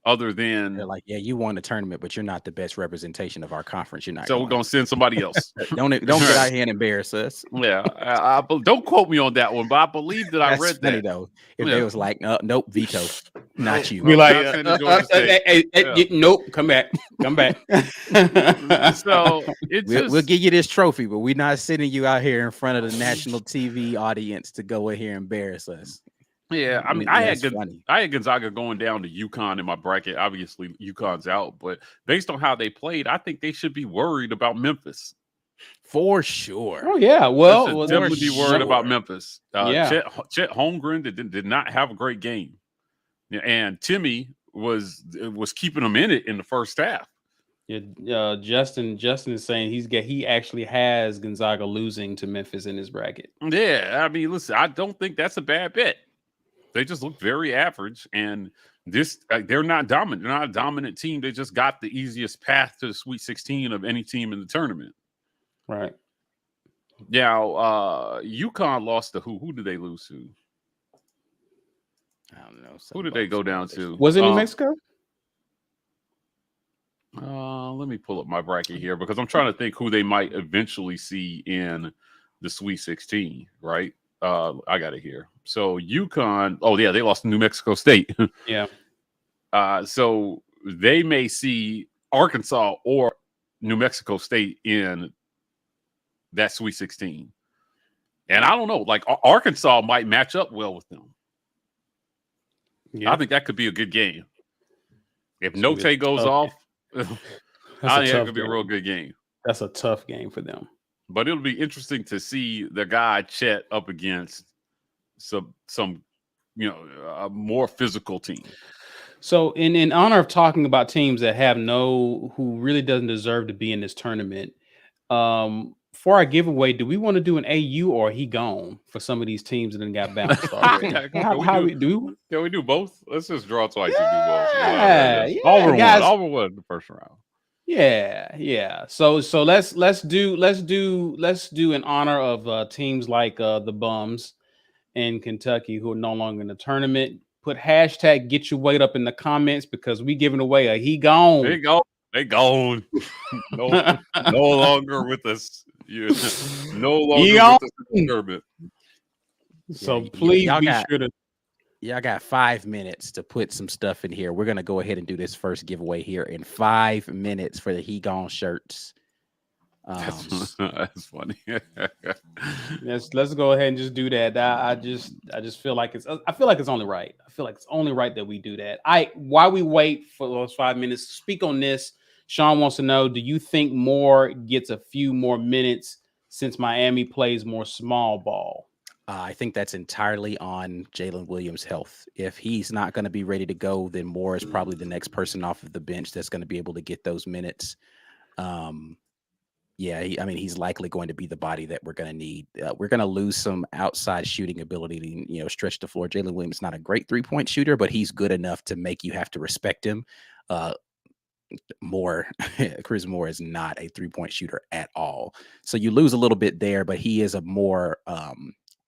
Other than they're like, yeah, you won the tournament, but you're not the best representation of our conference. You're not. So we're gonna send somebody else. don't get out here and embarrass us. Yeah, don't quote me on that one, but I believe that I read funny, that. Though, if they was like, nope, veto. Not you. Be like, Not sending Georgia State. nope, come back. So we'll give you this trophy, but we're not sending you out here in front of the national TV audience to go in here and embarrass us. Yeah, I mean, I had Gonzaga going down to UConn in my bracket. Obviously, UConn's out, but based on how they played, I think they should be worried about Memphis. For sure. Oh, yeah. Well, definitely be worried about Memphis. Yeah. Chet Holmgren did not have a great game. And Timmy was keeping them in it in the first half. Yeah, Justin is saying he actually has Gonzaga losing to Memphis in his bracket. Yeah, I mean, listen, I don't think that's a bad bet. They just look very average, and they're not dominant. They're not a dominant team. They just got the easiest path to the Sweet 16 of any team in the tournament. Right. Now, UConn lost to who? Who did they lose to? I don't know. Who did they go down to? Was it New Mexico? Let me pull up my bracket here because I'm trying to think who they might eventually see in the Sweet 16, right? I got it here. So UConn, oh yeah, they lost to New Mexico State. Yeah. So they may see Arkansas or New Mexico State in that Sweet 16. And I don't know, like Arkansas might match up well with them. Yeah. I think that could be a good game. If Note goes off, I think that could be a real good game. That's a tough game for them. But it'll be interesting to see the guy Chet up against some a more physical team. So in honor of talking about teams that who really doesn't deserve to be in this tournament, for our giveaway, do we want to do an AU or he gone for some of these teams that done got bounced already? Can we do both? Let's just draw twice and do both. Yeah, Auburn won in the first round. Yeah. So let's do in honor of teams like the Bums in Kentucky who are no longer in the tournament. Put hashtag get your weight up in the comments because we giving away a he gone. They gone. No longer with us. No longer with us in the tournament. So please be sure to. Y'all got 5 minutes to put some stuff in here. We're gonna go ahead and do this first giveaway here in 5 minutes for the He Gone shirts. That's funny. let's go ahead and just do that. I just feel like it's only right. I feel like it's only right that we do that. While we wait for those 5 minutes, speak on this. Sean wants to know: do you think Moore gets a few more minutes since Miami plays more small ball? I think that's entirely on Jalen Williams' health. If he's not going to be ready to go, then Moore is probably the next person off of the bench that's going to be able to get those minutes. He's likely going to be the body that we're going to need. We're going to lose some outside shooting ability to, stretch the floor. Jalen Williams is not a great three-point shooter, but he's good enough to make you have to respect him. Chris Moore is not a three-point shooter at all. So you lose a little bit there, but he is a more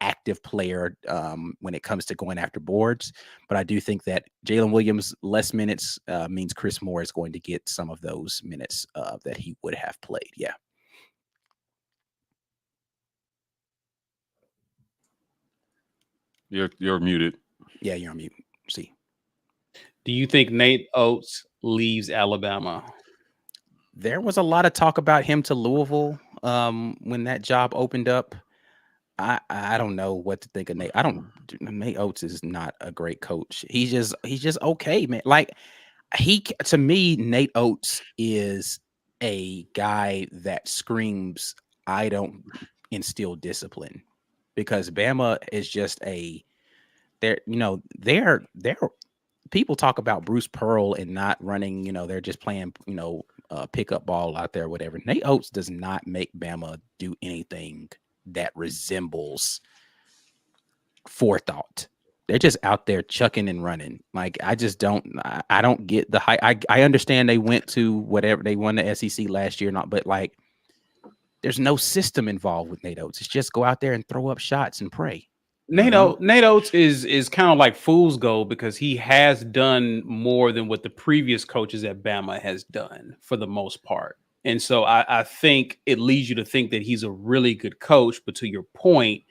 active player when it comes to going after boards. But I do think that Jalen Williams less minutes means Chris Moore is going to get some of those minutes that he would have played. Yeah. You're muted. Yeah, you're on mute. See. Do you think Nate Oats leaves Alabama? There was a lot of talk about him to Louisville when that job opened up. I don't know what to think of Nate. Nate Oats is not a great coach. He's just okay, man. Like to me, Nate Oats is a guy that screams, I don't instill discipline, because Bama is just they're people talk about Bruce Pearl and not running, they're just playing, pickup ball out there, whatever. Nate Oats does not make Bama do anything that resembles forethought. They're just out there chucking and running. Like, I don't get the hype. I understand they went to whatever, they won the SEC last year, but like, there's no system involved with Nate Oats. It's just go out there and throw up shots and pray. Nate Oats is kind of like fool's gold because he has done more than what the previous coaches at Bama has done for the most part. And so I think it leads you to think that he's a really good coach. But to your point,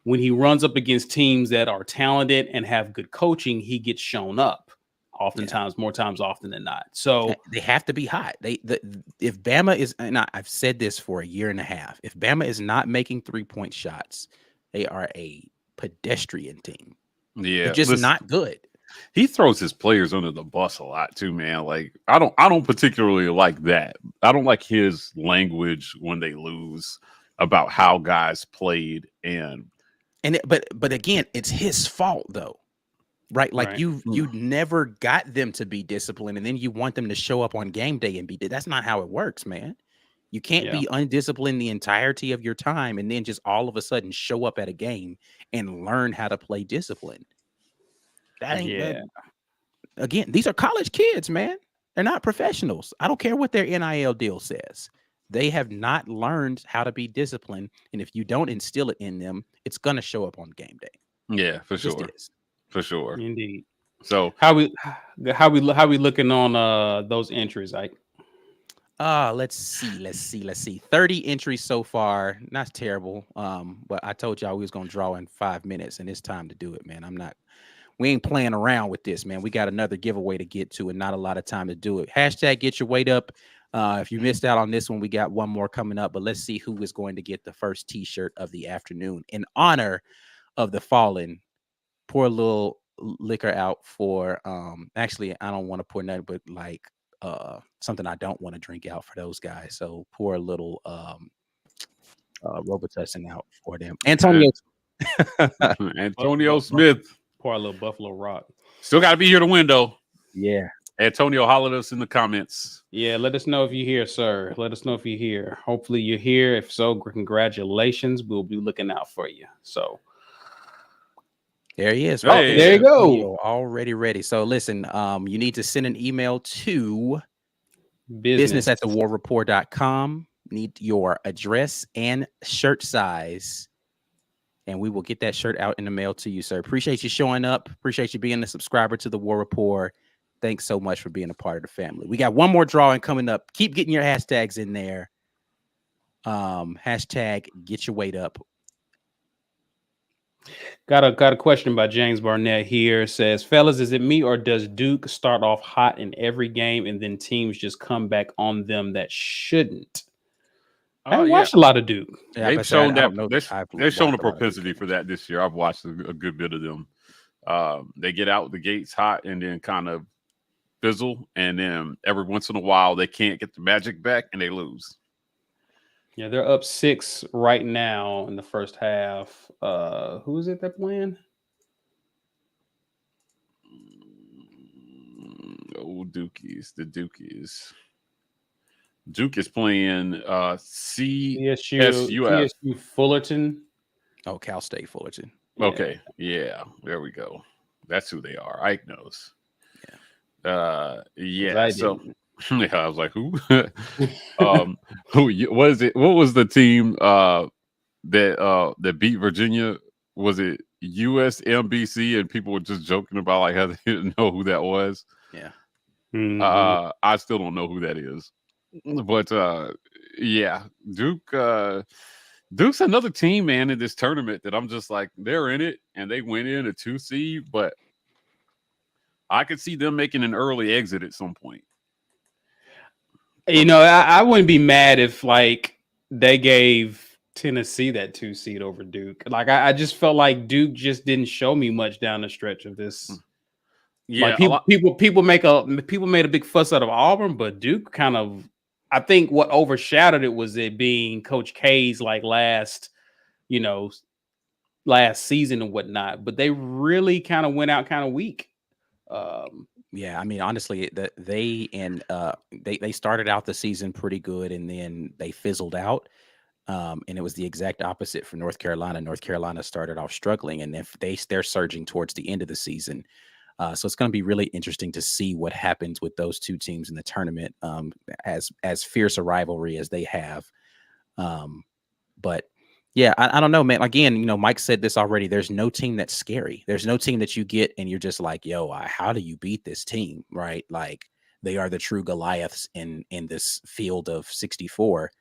when he runs up against teams that are talented and have good coaching, he gets shown up oftentimes, more times often than not. So they have to be hot. If Bama is, and I've said this for a year and a half, if Bama is not making 3-point shots, they are a pedestrian team. Yeah, they're just not good. He throws his players under the bus a lot too, man. Like I don't particularly like that. I don't like his language when they lose about how guys played but again, it's his fault though. Right. Like you never got them to be disciplined, and then you want them to show up on game day and be. That's not how it works, man. You can't be undisciplined the entirety of your time and then just all of a sudden show up at a game and learn how to play discipline. That ain't again, these are college kids, man. They're not professionals. I don't care what their NIL deal says. They have not learned how to be disciplined. And if you don't instill it in them, it's gonna show up on game day. Yeah, for sure. For sure. Indeed. So how we looking on those entries, Ike? Let's see. 30 entries so far. Not terrible. But I told y'all we was gonna draw in 5 minutes, and it's time to do it, man. We ain't playing around with this, man. We got another giveaway to get to and not a lot of time to do it. Hashtag get your weight up. If you missed out on this one, we got one more coming up, but let's see who is going to get the first t-shirt of the afternoon in honor of the fallen. Pour a little liquor out for actually I don't want to pour nothing but like something I don't want to drink out for those guys. So pour a little Robitussin out for them. Antonio Smith. Pour a little Buffalo Rock. Still got to be here to win, though. Yeah. Antonio, holler at us in the comments. Yeah, let us know if you're here, sir. Let us know if you're here. Hopefully you're here. If so, congratulations. We'll be looking out for you. So there he is. Hey, there you go. Already ready. So listen, you need to send an email to business@thewarreport.com. Need your address and shirt size, and we will get that shirt out in the mail to you, sir. Appreciate you showing up. Appreciate you being a subscriber to the War Report. Thanks so much for being a part of the family. We got one more drawing coming up. Keep getting your hashtags in there. Hashtag get your weight up. Got a question by James Barnett here. Says, fellas, is it me or does Duke start off hot in every game and then teams just come back on them that shouldn't? I watched a lot of Duke. Yeah, they've shown they've shown a propensity for that this year. I've watched a good bit of them. They get out the gates hot and then kind of fizzle, and then every once in a while they can't get the magic back and they lose. Yeah, they're up 6 right now in the first half. Who is it that playing? Dukies. The Dukies. Duke is playing CSU Fullerton. Oh, Cal State Fullerton. Okay. Yeah. There we go. That's who they are. Ike knows. Yeah. So yeah, I was like, who? Who? What is it? What was the team that beat Virginia? Was it USMBC? And people were just joking about like how they didn't know who that was. Yeah. I still don't know who that is. But yeah, Duke's another team, man, in this tournament that I'm just like, they're in it and they went in a 2 seed, but I could see them making an early exit at some point. You know, I wouldn't be mad if like they gave Tennessee that 2 seed over Duke. Like I just felt like Duke just didn't show me much down the stretch of this. Yeah, like people made a big fuss out of Auburn, but Duke kind of, I think what overshadowed it was it being Coach K's like last season and whatnot. But they really kind of went out kind of weak. Yeah, I mean, honestly, they started out the season pretty good and then they fizzled out. And it was the exact opposite for North Carolina. North Carolina started off struggling, and then they're surging towards the end of the season. So it's going to be really interesting to see what happens with those two teams in the tournament, as fierce a rivalry as they have. But yeah, I don't know, man. Again, Mike said this already. There's no team that's scary. There's no team that you get and you're just like, yo, how do you beat this team? Right? Like they are the true Goliaths in this field of 64.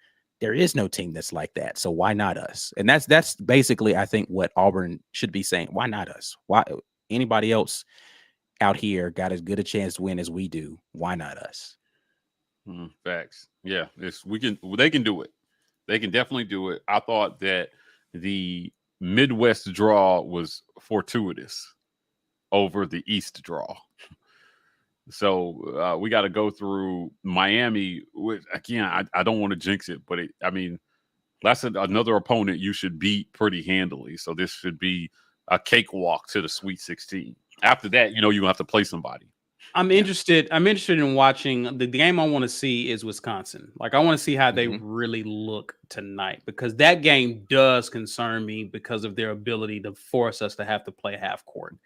There is no team that's like that. So why not us? And that's basically, I think, what Auburn should be saying. Why not us? Why anybody else out here got as good a chance to win as we do? Why not us? Facts. Yeah, they can do it. They can definitely do it. I thought that the Midwest draw was fortuitous over the East draw. So we got to go through Miami. Which, again, I don't want to jinx it, but that's another opponent you should beat pretty handily. So this should be a cakewalk to the Sweet 16. After that, you're gonna have to play somebody. I'm interested in watching the game. I want to see is Wisconsin. Like, I want to see how they really look tonight, because that game does concern me because of their ability to force us to have to play half court.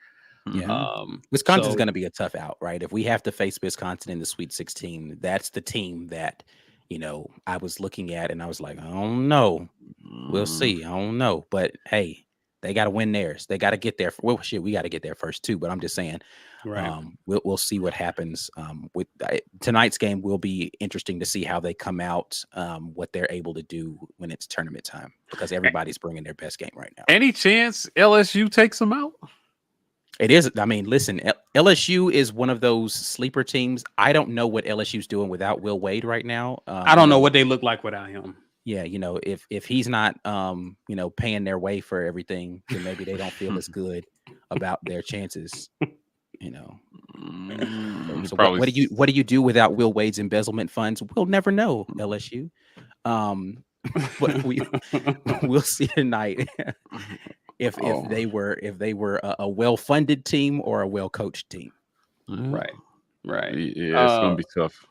Yeah. Wisconsin's going to be a tough out, right? If we have to face Wisconsin in the Sweet 16, that's the team that, I was looking at and I was like, I don't know. We'll see. I don't know. But hey, they got to win theirs. They got to get there. Well, shit, we got to get there first too. But I'm just saying, right. We'll see what happens. With tonight's game will be interesting to see how they come out, what they're able to do when it's tournament time, because everybody's bringing their best game right now. Any chance LSU takes them out? It is. I mean, listen, LSU is one of those sleeper teams. I don't know what LSU's doing without Will Wade right now. I don't know what they look like without him. Yeah, if he's not, paying their way for everything, then maybe they don't feel as good about their chances. So what do you do without Will Wade's embezzlement funds? We'll never know, LSU. But we'll see tonight if they were a well-funded team or a well-coached team. Right. Yeah, it's gonna be tough.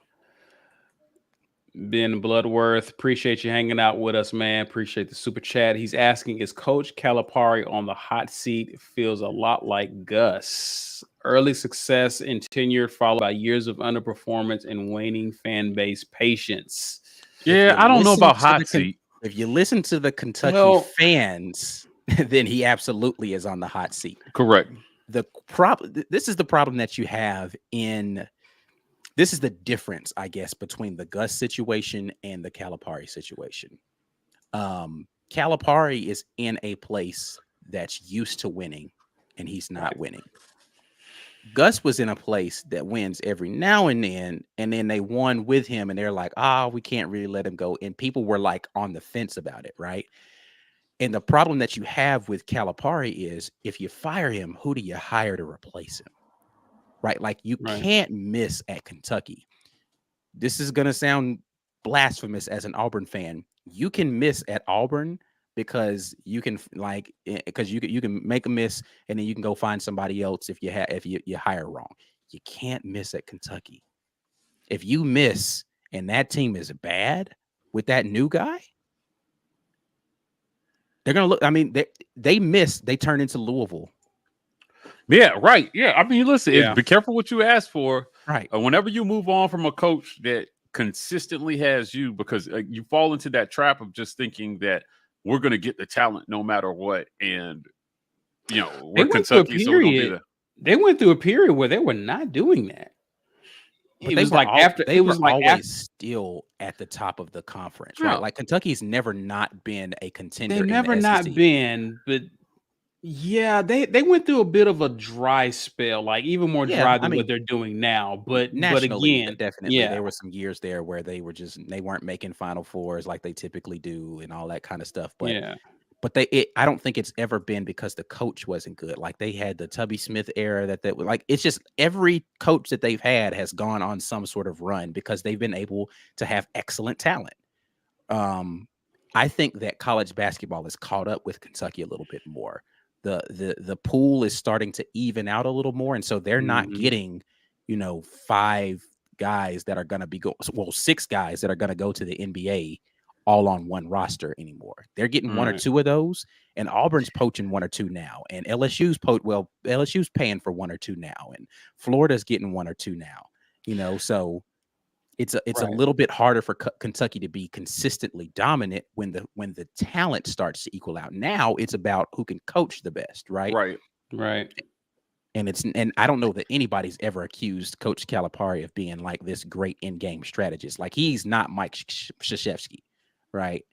Ben Bloodworth, appreciate you hanging out with us, man. Appreciate the super chat. He's asking, is Coach Calipari on the hot seat? It feels a lot like Gus. Early success in tenure followed by years of underperformance and waning fan base patience. Yeah, I don't know about hot seat. If you listen to the Kentucky fans, then he absolutely is on the hot seat. Correct. This is the problem that you have this is the difference, I guess, between the Gus situation and the Calipari situation. Calipari is in a place that's used to winning, and he's not winning. Gus was in a place that wins every now and then they won with him, and they're like, we can't really let him go. And people were like on the fence about it, right? And the problem that you have with Calipari is, if you fire him, who do you hire to replace him? Right? Like, you can't miss at Kentucky. This is going to sound blasphemous as an Auburn fan. You can miss at Auburn because you can you can make a miss and then you can go find somebody else if you hire wrong. You can't miss at Kentucky. If you miss and that team is bad with that new guy, they're going to look. I mean, they miss, they turn into Louisville. Yeah, right. Yeah, I mean, listen, be careful what you ask for. Right. Whenever you move on from a coach that consistently has you, because you fall into that trap of just thinking that we're going to get the talent no matter what. And, we're Kentucky, so we're going to be there. They went through a period where they were not doing that. But it was always still at the top of the conference, right? Like, Kentucky's never not been a contender. They've never not been, but yeah, they went through a bit of a dry spell, like even more dry than what they're doing now. But again, definitely, there were some years there where they weren't making Final Fours like they typically do and all that kind of stuff. But I don't think it's ever been because the coach wasn't good. Like, they had the Tubby Smith era it's just every coach that they've had has gone on some sort of run because they've been able to have excellent talent. I think that college basketball has caught up with Kentucky a little bit more. The pool is starting to even out a little more, and so they're not getting 5 guys that are going to 6 guys that are going to go to the NBA all on one roster anymore. They're getting 1 or 2 of those, and Auburn's poaching 1 or 2 now, and LSU's paying for 1 or 2 now, and Florida's getting 1 or 2 now. So it's a little bit harder for Kentucky to be consistently dominant when the talent starts to equal out. Now it's about who can coach the best, right? Right. And I don't know that anybody's ever accused Coach Calipari of being like this great in-game strategist. Like, he's not Mike Krzyzewski. right?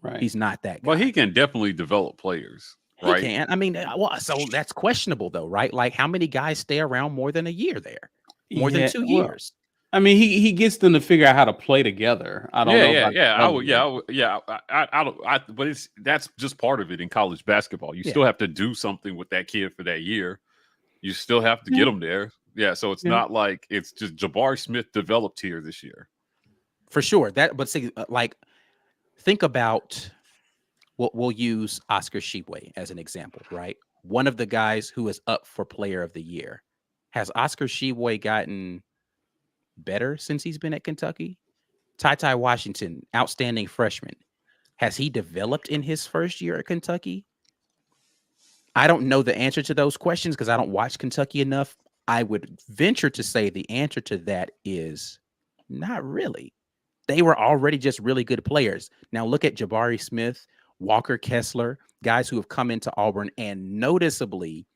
Right. He's not that guy. But he can definitely develop players. He right? can. I mean, well, so that's questionable though, right? Like, how many guys stay around more than a year there? More than 2 years? I mean, he gets them to figure out how to play together. I don't know. But that's just part of it in college basketball. You still have to do something with that kid for that year. You still have to get him there. Yeah, so it's not like it's just Jabari Smith developed here this year. For sure. But see, like, think about we'll use Oscar Tshiebwe as an example, right? One of the guys who is up for Player of the Year. Has Oscar Tshiebwe gotten better since he's been at Kentucky? Ty Washington, outstanding freshman. Has he developed in his first year at Kentucky? I don't know the answer to those questions because I don't watch Kentucky enough. I would venture to say the answer to that is not really. They were already just really good players. Now look at Jabari Smith, Walker Kessler, guys who have come into Auburn and noticeably,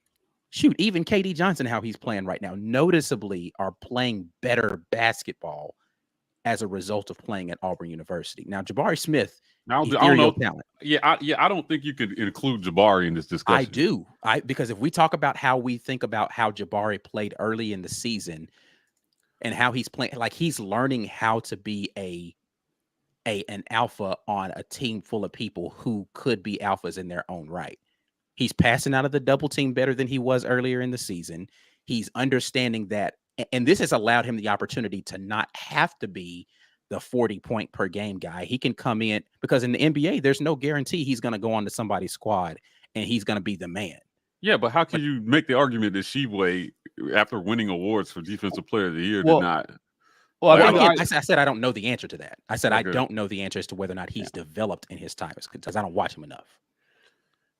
even KD Johnson, how he's playing right now, noticeably are playing better basketball as a result of playing at Auburn University. Now, Jabari Smith, I don't know. Talent. I don't think you could include Jabari in this discussion. I do. Because if we talk about how we think about how Jabari played early in the season and how he's playing, like he's learning how to be an alpha on a team full of people who could be alphas in their own right. He's passing out of the double team better than he was earlier in the season. He's understanding that, and this has allowed him the opportunity to not have to be the 40-point per game guy. He can come in because in the NBA, there's no guarantee he's going to go onto somebody's squad and he's going to be the man. Yeah, but how can you make the argument that Tshiebwe, after winning awards for Defensive Player of the Year, did not? Well, I said I don't know the answer to that. I said I don't know the answer as to whether or not he's developed in his time because I don't watch him enough.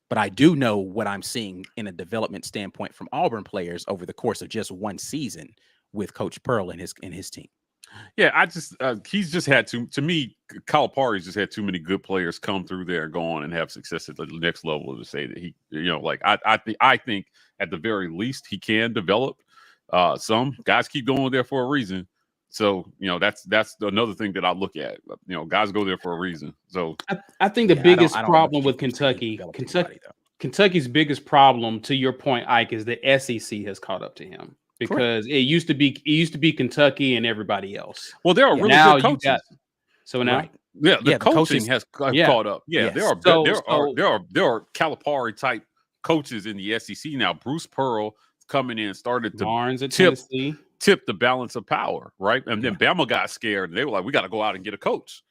But I do know what I'm seeing in a development standpoint from Auburn players over the course of just one season with Coach Pearl and his team. Yeah, he's just had to me, Calipari's just had too many good players come through there and go on and have success at the next level to say that he, I think at the very least he can develop. Some guys keep going there for a reason. So, that's another thing that I look at. Guys go there for a reason. So I think the biggest problem with Kentucky's biggest problem, to your point, Ike, is the SEC has caught up to him. Because it used to be Kentucky and everybody else. Well, there are really good coaches. The coaching has caught up. Yeah, yes. there are Calipari type coaches in the SEC now. Bruce Pearl coming in started to Barnes at Tennessee tip the balance of power, right? And then Bama got scared and they were like, we got to go out and get a coach.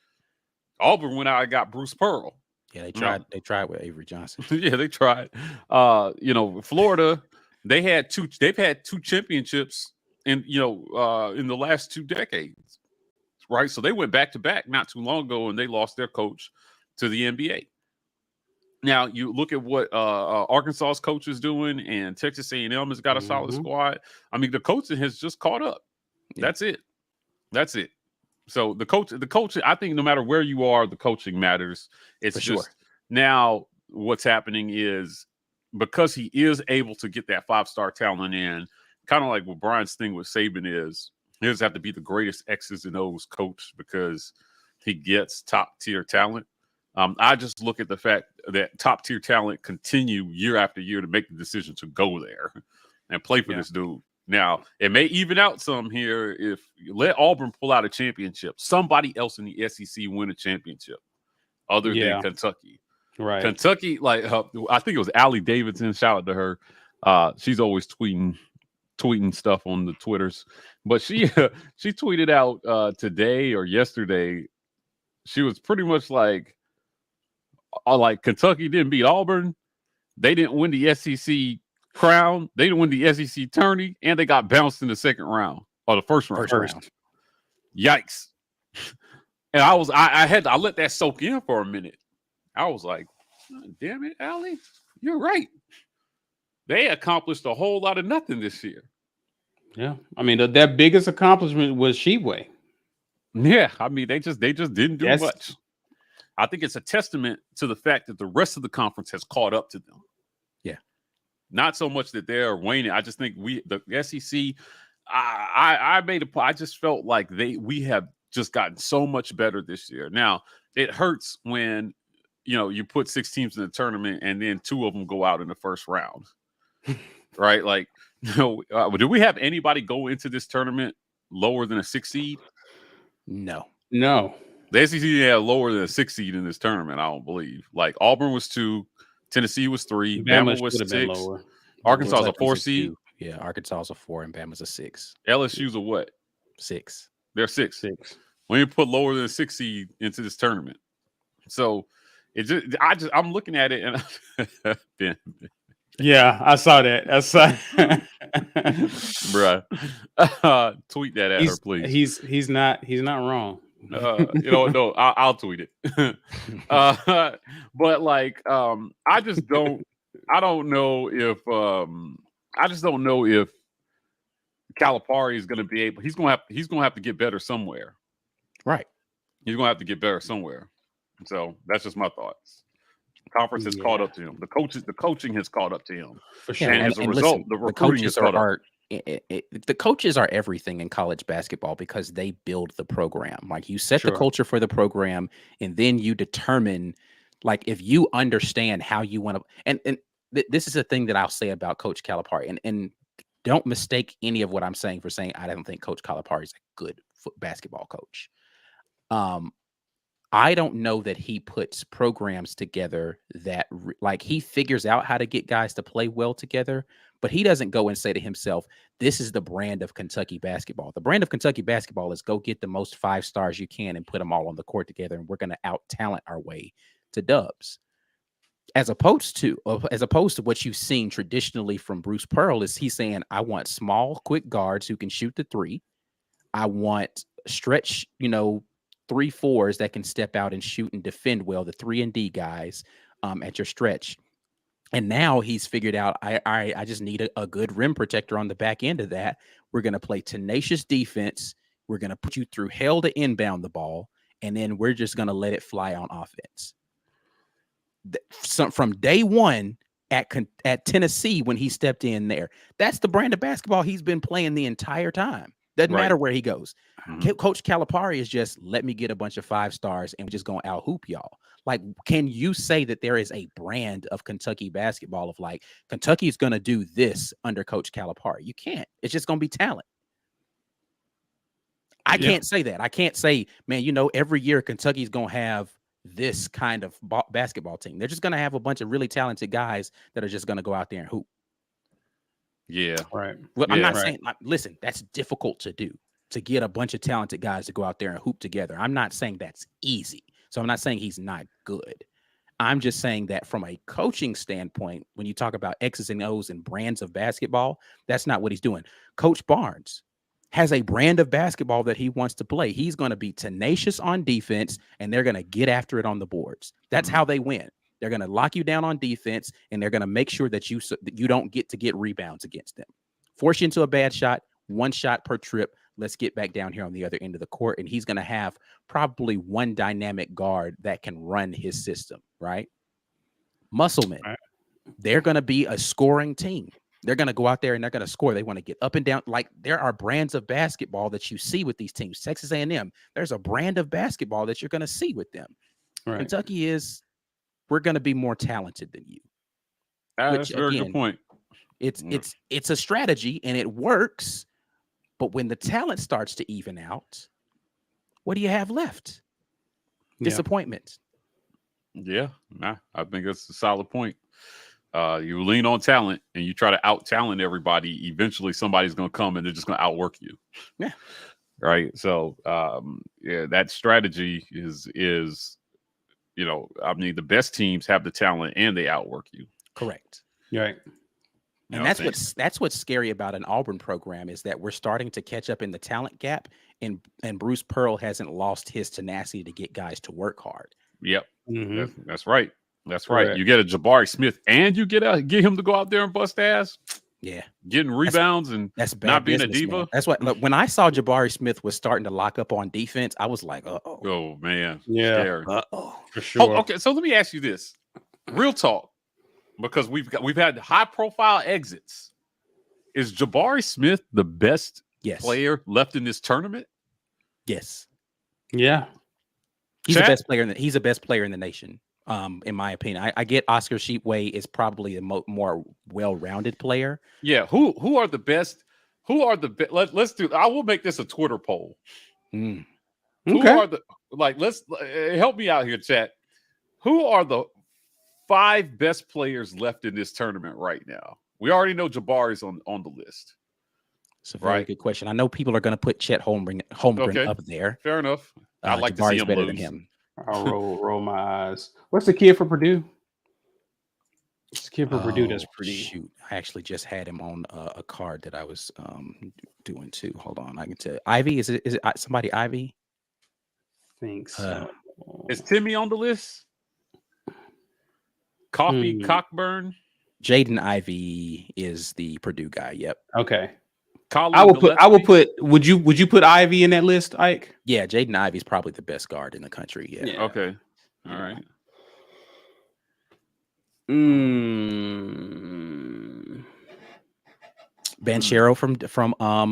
Auburn went out and got Bruce Pearl. Yeah, they tried. They tried with Avery Johnson. Yeah, they tried. Florida. They've had two championships in the last 2 decades, right? So they went back to back not too long ago, and they lost their coach to the NBA. Now you look at what Arkansas's coach is doing, and Texas A&M has got a solid squad. I mean, the coaching has just caught up. Yeah. That's it. So the coach. I think no matter where you are, the coaching matters. It's just now what's happening is, because he is able to get that 5-star talent in, kind of like what Brian's thing with Saban is, he doesn't have to be the greatest X's and O's coach because he gets top-tier talent. I just look at the fact that top-tier talent continue year after year to make the decision to go there and play for this dude. Now, it may even out some here if you let Auburn pull out a championship. Somebody else in the SEC win a championship other than Kentucky. Right. Kentucky, I think it was Allie Davidson. Shout out to her. She's always tweeting stuff on the Twitters. But she tweeted out today or yesterday. She was pretty much like Kentucky didn't beat Auburn. They didn't win the SEC crown. They didn't win the SEC tourney, and they got bounced in the second round or the first round. Yikes! And I let that soak in for a minute. I was like, damn it, Allie, you're right. They accomplished a whole lot of nothing this year. Yeah. I mean, their biggest accomplishment was Tshiebwe. Yeah. I mean, they just didn't do much. I think it's a testament to the fact that the rest of the conference has caught up to them. Yeah. Not so much that they're waning. I just think the SEC, I just felt like we have just gotten so much better this year. Now, it hurts when you put 6 teams in the tournament and then 2 of them go out in the first round, right? Like, do we have anybody go into this tournament lower than a 6 seed? No. The SEC had lower than a 6 seed in this tournament. I don't believe. Like Auburn was 2, Tennessee was 3, Bama was 6. Arkansas is a 4 seed. Yeah, Arkansas is a 4 and Bama's a 6. LSU's a what? 6. They're 6. We didn't put lower than a 6 seed into this tournament. So I'm looking at it and Ben. Yeah, I saw that. Bruh. Tweet that at her, please. He's not wrong. No, I'll tweet it. But like, I just don't know if Calipari is going to be able. He's going to have to get better somewhere. Right. He's going to have to get better somewhere. So that's just my thoughts. Conference has caught up to him. The coaching has caught up to him. For sure. And as a result, the recruiting has caught up. The coaches are everything in college basketball because they build the program. Like you set the culture for the program, and then you determine, like, if you understand how you want to. And this is the thing that I'll say about Coach Calipari. And don't mistake any of what I'm saying for saying I don't think Coach Calipari is a good basketball coach. I don't know that he puts programs together that like he figures out how to get guys to play well together, but he doesn't go and say to himself, this is the brand of Kentucky basketball. The brand of Kentucky basketball is go get the most 5 stars you can and put them all on the court together, and we're going to out talent our way to dubs. As opposed to what you've seen traditionally from Bruce Pearl is he's saying, I want small, quick guards who can shoot the 3. I want stretch, 3-4s that can step out and shoot and defend well, the 3-and-D guys at your stretch. And now he's figured out, I just need a good rim protector on the back end of that. We're going to play tenacious defense. We're going to put you through hell to inbound the ball, and then we're just going to let it fly on offense. From day one at Tennessee when he stepped in there, that's the brand of basketball he's been playing the entire time. Doesn't matter where he goes. Mm-hmm. Coach Calipari is just, let me get a bunch of 5 stars and we're just going to out-hoop y'all. Like, can you say that there is a brand of Kentucky basketball of like, Kentucky is going to do this under Coach Calipari? You can't. It's just going to be talent. I can't say that. I can't say, man, every year Kentucky's going to have this kind of basketball team. They're just going to have a bunch of really talented guys that are just going to go out there and hoop. Yeah. Right. Well, I'm not saying, listen, that's difficult to do, to get a bunch of talented guys to go out there and hoop together. I'm not saying that's easy. So I'm not saying he's not good. I'm just saying that from a coaching standpoint, when you talk about X's and O's and brands of basketball, that's not what he's doing. Coach Barnes has a brand of basketball that he wants to play. He's going to be tenacious on defense, and they're going to get after it on the boards. That's how they win. They're going to lock you down on defense, and they're going to make sure that you don't get rebounds against them. Force you into a bad shot, 1 shot per trip. Let's get back down here on the other end of the court. And he's going to have probably 1 dynamic guard that can run his system, right? Musclemen, they're going to be a scoring team. They're going to go out there and they're going to score. They want to get up and down. Like, there are brands of basketball that you see with these teams. Texas A&M, there's a brand of basketball that you're going to see with them. Right. Kentucky is, we're going to be more talented than you. That's a very good point. It's a strategy and it works. But when the talent starts to even out, what do you have left? Disappointment. Yeah, I think that's a solid point. You lean on talent and you try to out talent everybody. Eventually, somebody's going to come and they're just going to outwork you. Yeah. Right. So, that strategy is the best teams have the talent and they outwork you. Correct. Right. And that's what's scary about an Auburn program is that we're starting to catch up in the talent gap, and Bruce Pearl hasn't lost his tenacity to get guys to work hard. Yep, that's right. That's right. Correct. You get a Jabari Smith, and you get him to go out there and bust ass. Yeah, getting rebounds that's not being business, a diva. Man. That's what. Look, when I saw Jabari Smith was starting to lock up on defense, I was like, "Uh-oh." Oh man, yeah, uh-oh, for sure. Oh, okay, so let me ask you this, real talk. Because we've had high profile exits. Is Jabari Smith the best player left in this tournament? Yes. Yeah. He's the best player he's the best player in the nation. In my opinion, I get Oscar Sheepway is probably the more well-rounded player. Yeah, who are the best? Who are the best? Let's do. I will make this a Twitter poll. Okay. Who are the let's help me out here, chat. Who are the 5 best players left in this tournament right now? We already know Jabari's on the list. It's a very good question. I know people are going to put Chet Holmgren up there. Fair enough. I'd like Jabari's to see him better lose. than him. I'll roll my eyes. What's the kid for Purdue? What's the kid for Purdue that's pretty? Shoot, I actually just had him on a card that I was doing too. Hold on, I can tell you. Ivy, is it somebody Ivy? Think so. Is Timmy on the list? Coffee Cockburn. Jaden Ivy is the Purdue guy. Yep. Okay. Colin I will put. Would you put Ivy in that list, Ike? Yeah, Jaden Ivy is probably the best guard in the country. Yeah. Okay. All right. Banchero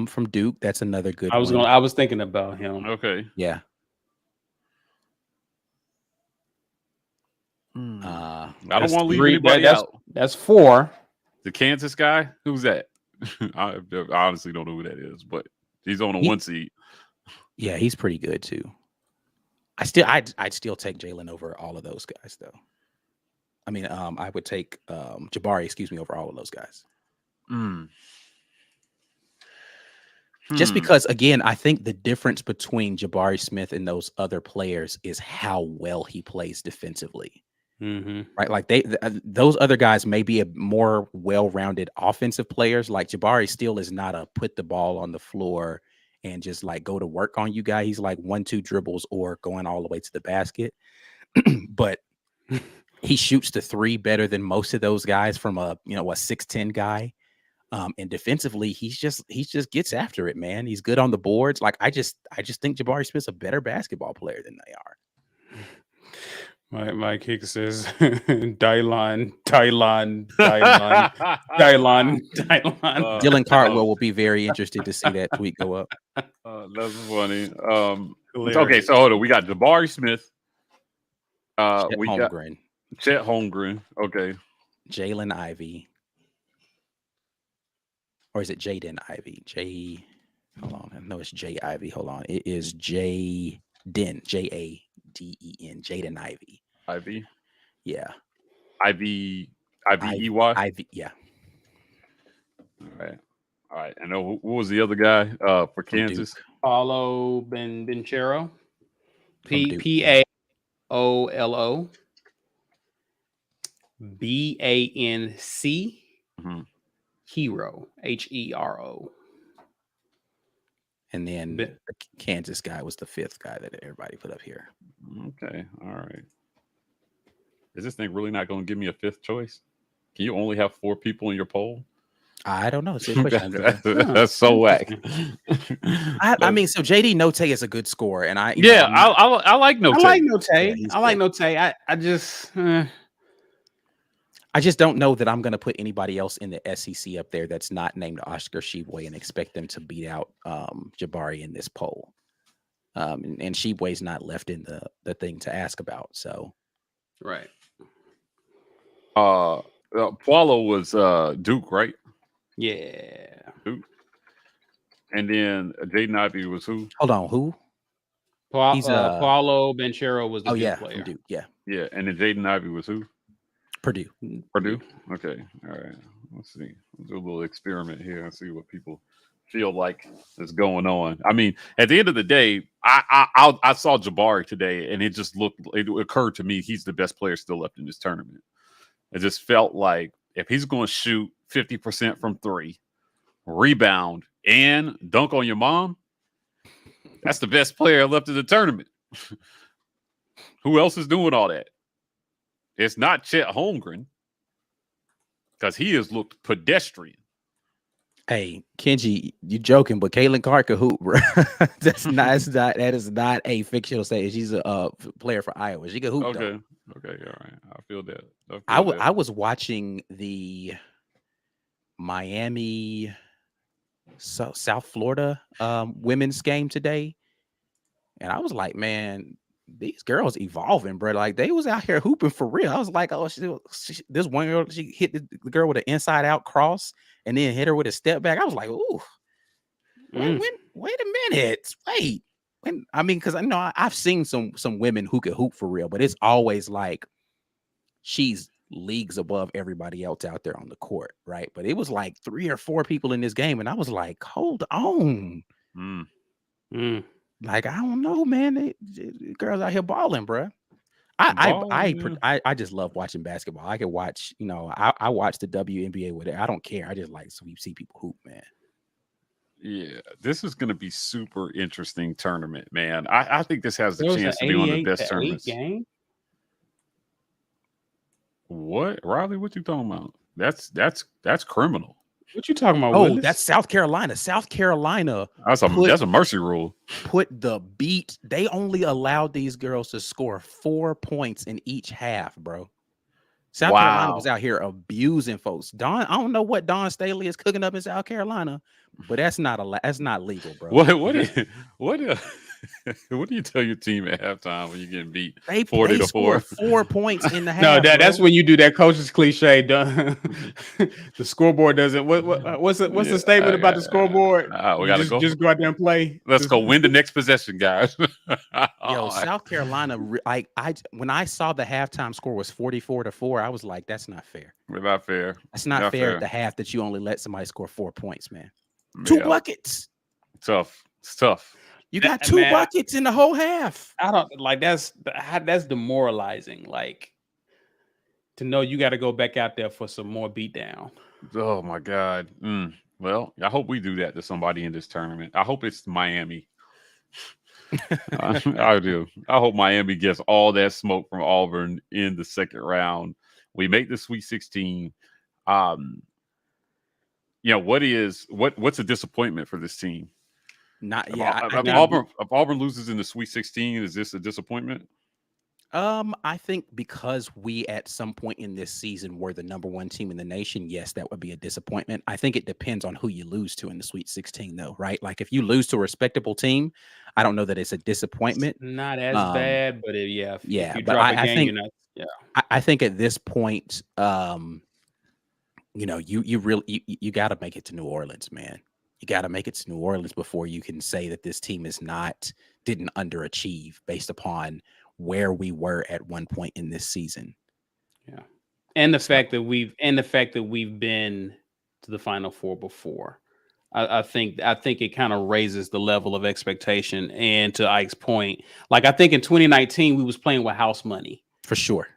from Duke. That's another good. I was thinking about him. Okay. Yeah. I don't want to leave anybody out. That's 4. The Kansas guy? Who's that? I honestly don't know who that is, but he's on a 1 seed. Yeah, he's pretty good too. I'd still take Jalen over all of those guys, though. I mean, I would take Jabari, over all of those guys. Just because, again, I think the difference between Jabari Smith and those other players is how well he plays defensively. Right, like those other guys may be a more well-rounded offensive players. Like Jabari still is not a put the ball on the floor and just like go to work on you guy. He's like 1-2 dribbles or going all the way to the basket. But he shoots the 3 better than most of those guys from a 6'10" guy. And defensively, he just gets after it, man. He's good on the boards. Like I just think Jabari Smith's a better basketball player than they are. Mike Hicks says Dylan. Dylan Cartwell will be very interested to see that tweet go up. That's funny. Okay, so hold on. We got Jabari Smith. Chet we Holmgren. got Chet Holmgren. Okay. Jalen Ivy. Or is it Jaden Ivy? Hold on. No, it's J Ivy. Hold on. It is Jaden. Jaden. Jaden Ivy. Ivy. Yeah. Ivy. EY. Ivy. Yeah. All right. And who was the other guy for Kansas? Paulo Banchero. Paolo. BANC. Hero. HERO. And then the Kansas guy was the 5th guy that everybody put up here. Okay. All right. Is this thing really not going to give me a 5th choice? Can you only have 4 people in your poll? I don't know. It's a good question. That's so whack. I mean, so JD Note is a good scorer, and I like Note. I like Note. I just don't know that I'm going to put anybody else in the SEC up there that's not named Oscar Sheepway and expect them to beat out Jabari in this poll. And Sheepway's not left in the thing to ask about. So, right. Paulo was Duke, right? Yeah. Duke. And then Jaden Ivy was who? Hold on, who? Paulo Banchero was the Duke player. From Duke, yeah. And then Jaden Ivy was who? Purdue. Okay. All right. Let's see. Let's do a little experiment here and see what people feel like is going on. I mean, at the end of the day, I saw Jabari today, and it occurred to me he's the best player still left in this tournament. It just felt like if he's going to shoot 50% from 3, rebound, and dunk on your mom, that's the best player left in the tournament. Who else is doing all that? It's not Chet Holmgren, because he has looked pedestrian. Hey, Kenji, you joking, but Caitlin Clark could hoop, bro. That is not a fictional stage. She's a player for Iowa. She could hoop. Okay, all right. I feel that. I was watching the Miami, South Florida women's game today, and I was like, man, these girls evolving, bro. Like they was out here hooping for real. I was like, oh, this one girl, she hit the girl with an inside out cross and then hit her with a step back. I was like, ooh, wait a minute, wait. I mean, because I know I've seen some women who can hoop for real, but it's always like she's leagues above everybody else out there on the court, right? But it was like 3 or 4 people in this game, and I was like, hold on. Like, I don't know, man. Girls out here balling, bro. I just love watching basketball. I can watch, I watch the WNBA with it. I don't care. I just like so you see people hoop, man. Yeah, this is going to be super interesting tournament, man. I think this has the chance to be one of the best tournaments. Game? What, Riley? What you talking about? That's criminal. What you talking about? Oh, Willis? That's South Carolina. South Carolina. That's a mercy rule. Put the beat. They only allowed these girls to score 4 points in each half, bro. South Carolina was out here abusing folks. I don't know what Dawn Staley is cooking up in South Carolina, but that's not legal, bro. What do you tell your team at halftime when you're getting beat 40-4? 4 points in the half. No, that's when you do that coach's cliche. The scoreboard doesn't. What's the statement about the scoreboard? We gotta go. Just go out there and play. Let's go win the next possession, guys. Yo, South Carolina. When I saw the halftime score was 44-4, I was like, that's not fair. Not fair. That's not fair at the half that you only let somebody score 4 points, man. 2 buckets. Tough. It's tough. You got 2 buckets in the whole half. I don't like that's demoralizing. Like to know you got to go back out there for some more beatdown. Oh my God. Well, I hope we do that to somebody in this tournament. I hope it's Miami. I do. I hope Miami gets all that smoke from Auburn in the second round. We make the Sweet 16. What's a disappointment for this team? If Auburn loses in the Sweet 16, is this a disappointment? I think because we at some point in this season were the number 1 team in the nation, yes, that would be a disappointment. I think it depends on who you lose to in the Sweet 16, though, right? Like if you lose to a respectable team, I don't know that it's a disappointment. Not as bad, but if you but drop a game, I think at this point, you got to make it to New Orleans, man. You got to make it to New Orleans before you can say that this team didn't underachieve based upon where we were at one point in this season. Yeah. And the fact that we've been to the Final Four before. I think it kind of raises the level of expectation. And to Ike's point, like I think in 2019 we was playing with house money. For sure.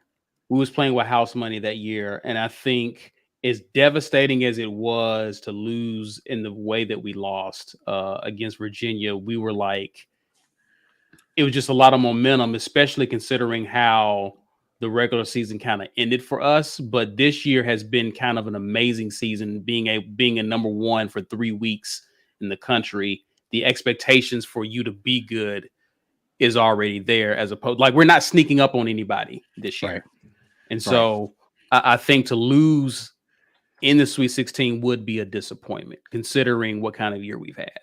We was playing with house money that year. And I think as devastating as it was to lose in the way that we lost against Virginia, we were like, it was just a lot of momentum, especially considering how the regular season kind of ended for us. But this year has been kind of an amazing season, being a number 1 for 3 weeks in the country. The expectations for you to be good is already there, as opposed like we're not sneaking up on anybody this year. Right. And so I think to lose in the Sweet 16 would be a disappointment considering what kind of year we've had.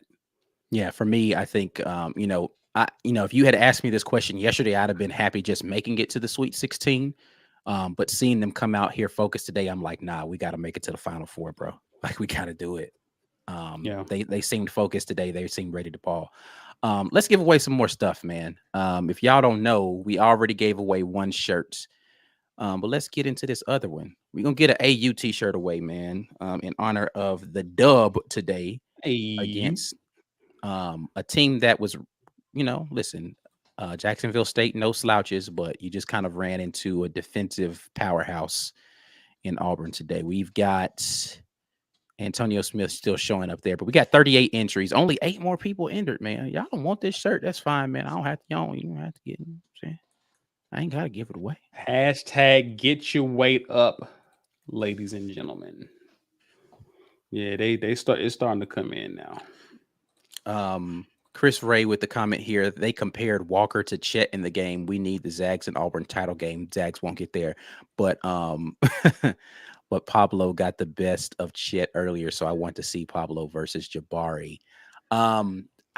Yeah, for me, I think, if you had asked me this question yesterday, I'd have been happy just making it to the Sweet 16. But seeing them come out here focused today, I'm like, nah, we got to make it to the Final Four, bro. Like, we got to do it. They seemed focused today. They seemed ready to ball. Let's give away some more stuff, man. If y'all don't know, we already gave away 1 shirt. But let's get into this other one. We're going to get an AU t-shirt away, man, in honor of the dub today against a team that was, Jacksonville State, no slouches, but you just kind of ran into a defensive powerhouse in Auburn today. We've got Antonio Smith still showing up there, but we got 38 entries, only 8 more people entered, man. Y'all don't want this shirt. That's fine, man. You don't have to get it. I ain't got to give it away. # get your weight up, ladies and gentlemen. Yeah, it's starting to come in now. Chris Ray with the comment here. They compared Walker to Chet in the game. We need the Zags and Auburn title game. Zags won't get there, but but Pablo got the best of Chet earlier, so I want to see Pablo versus Jabari.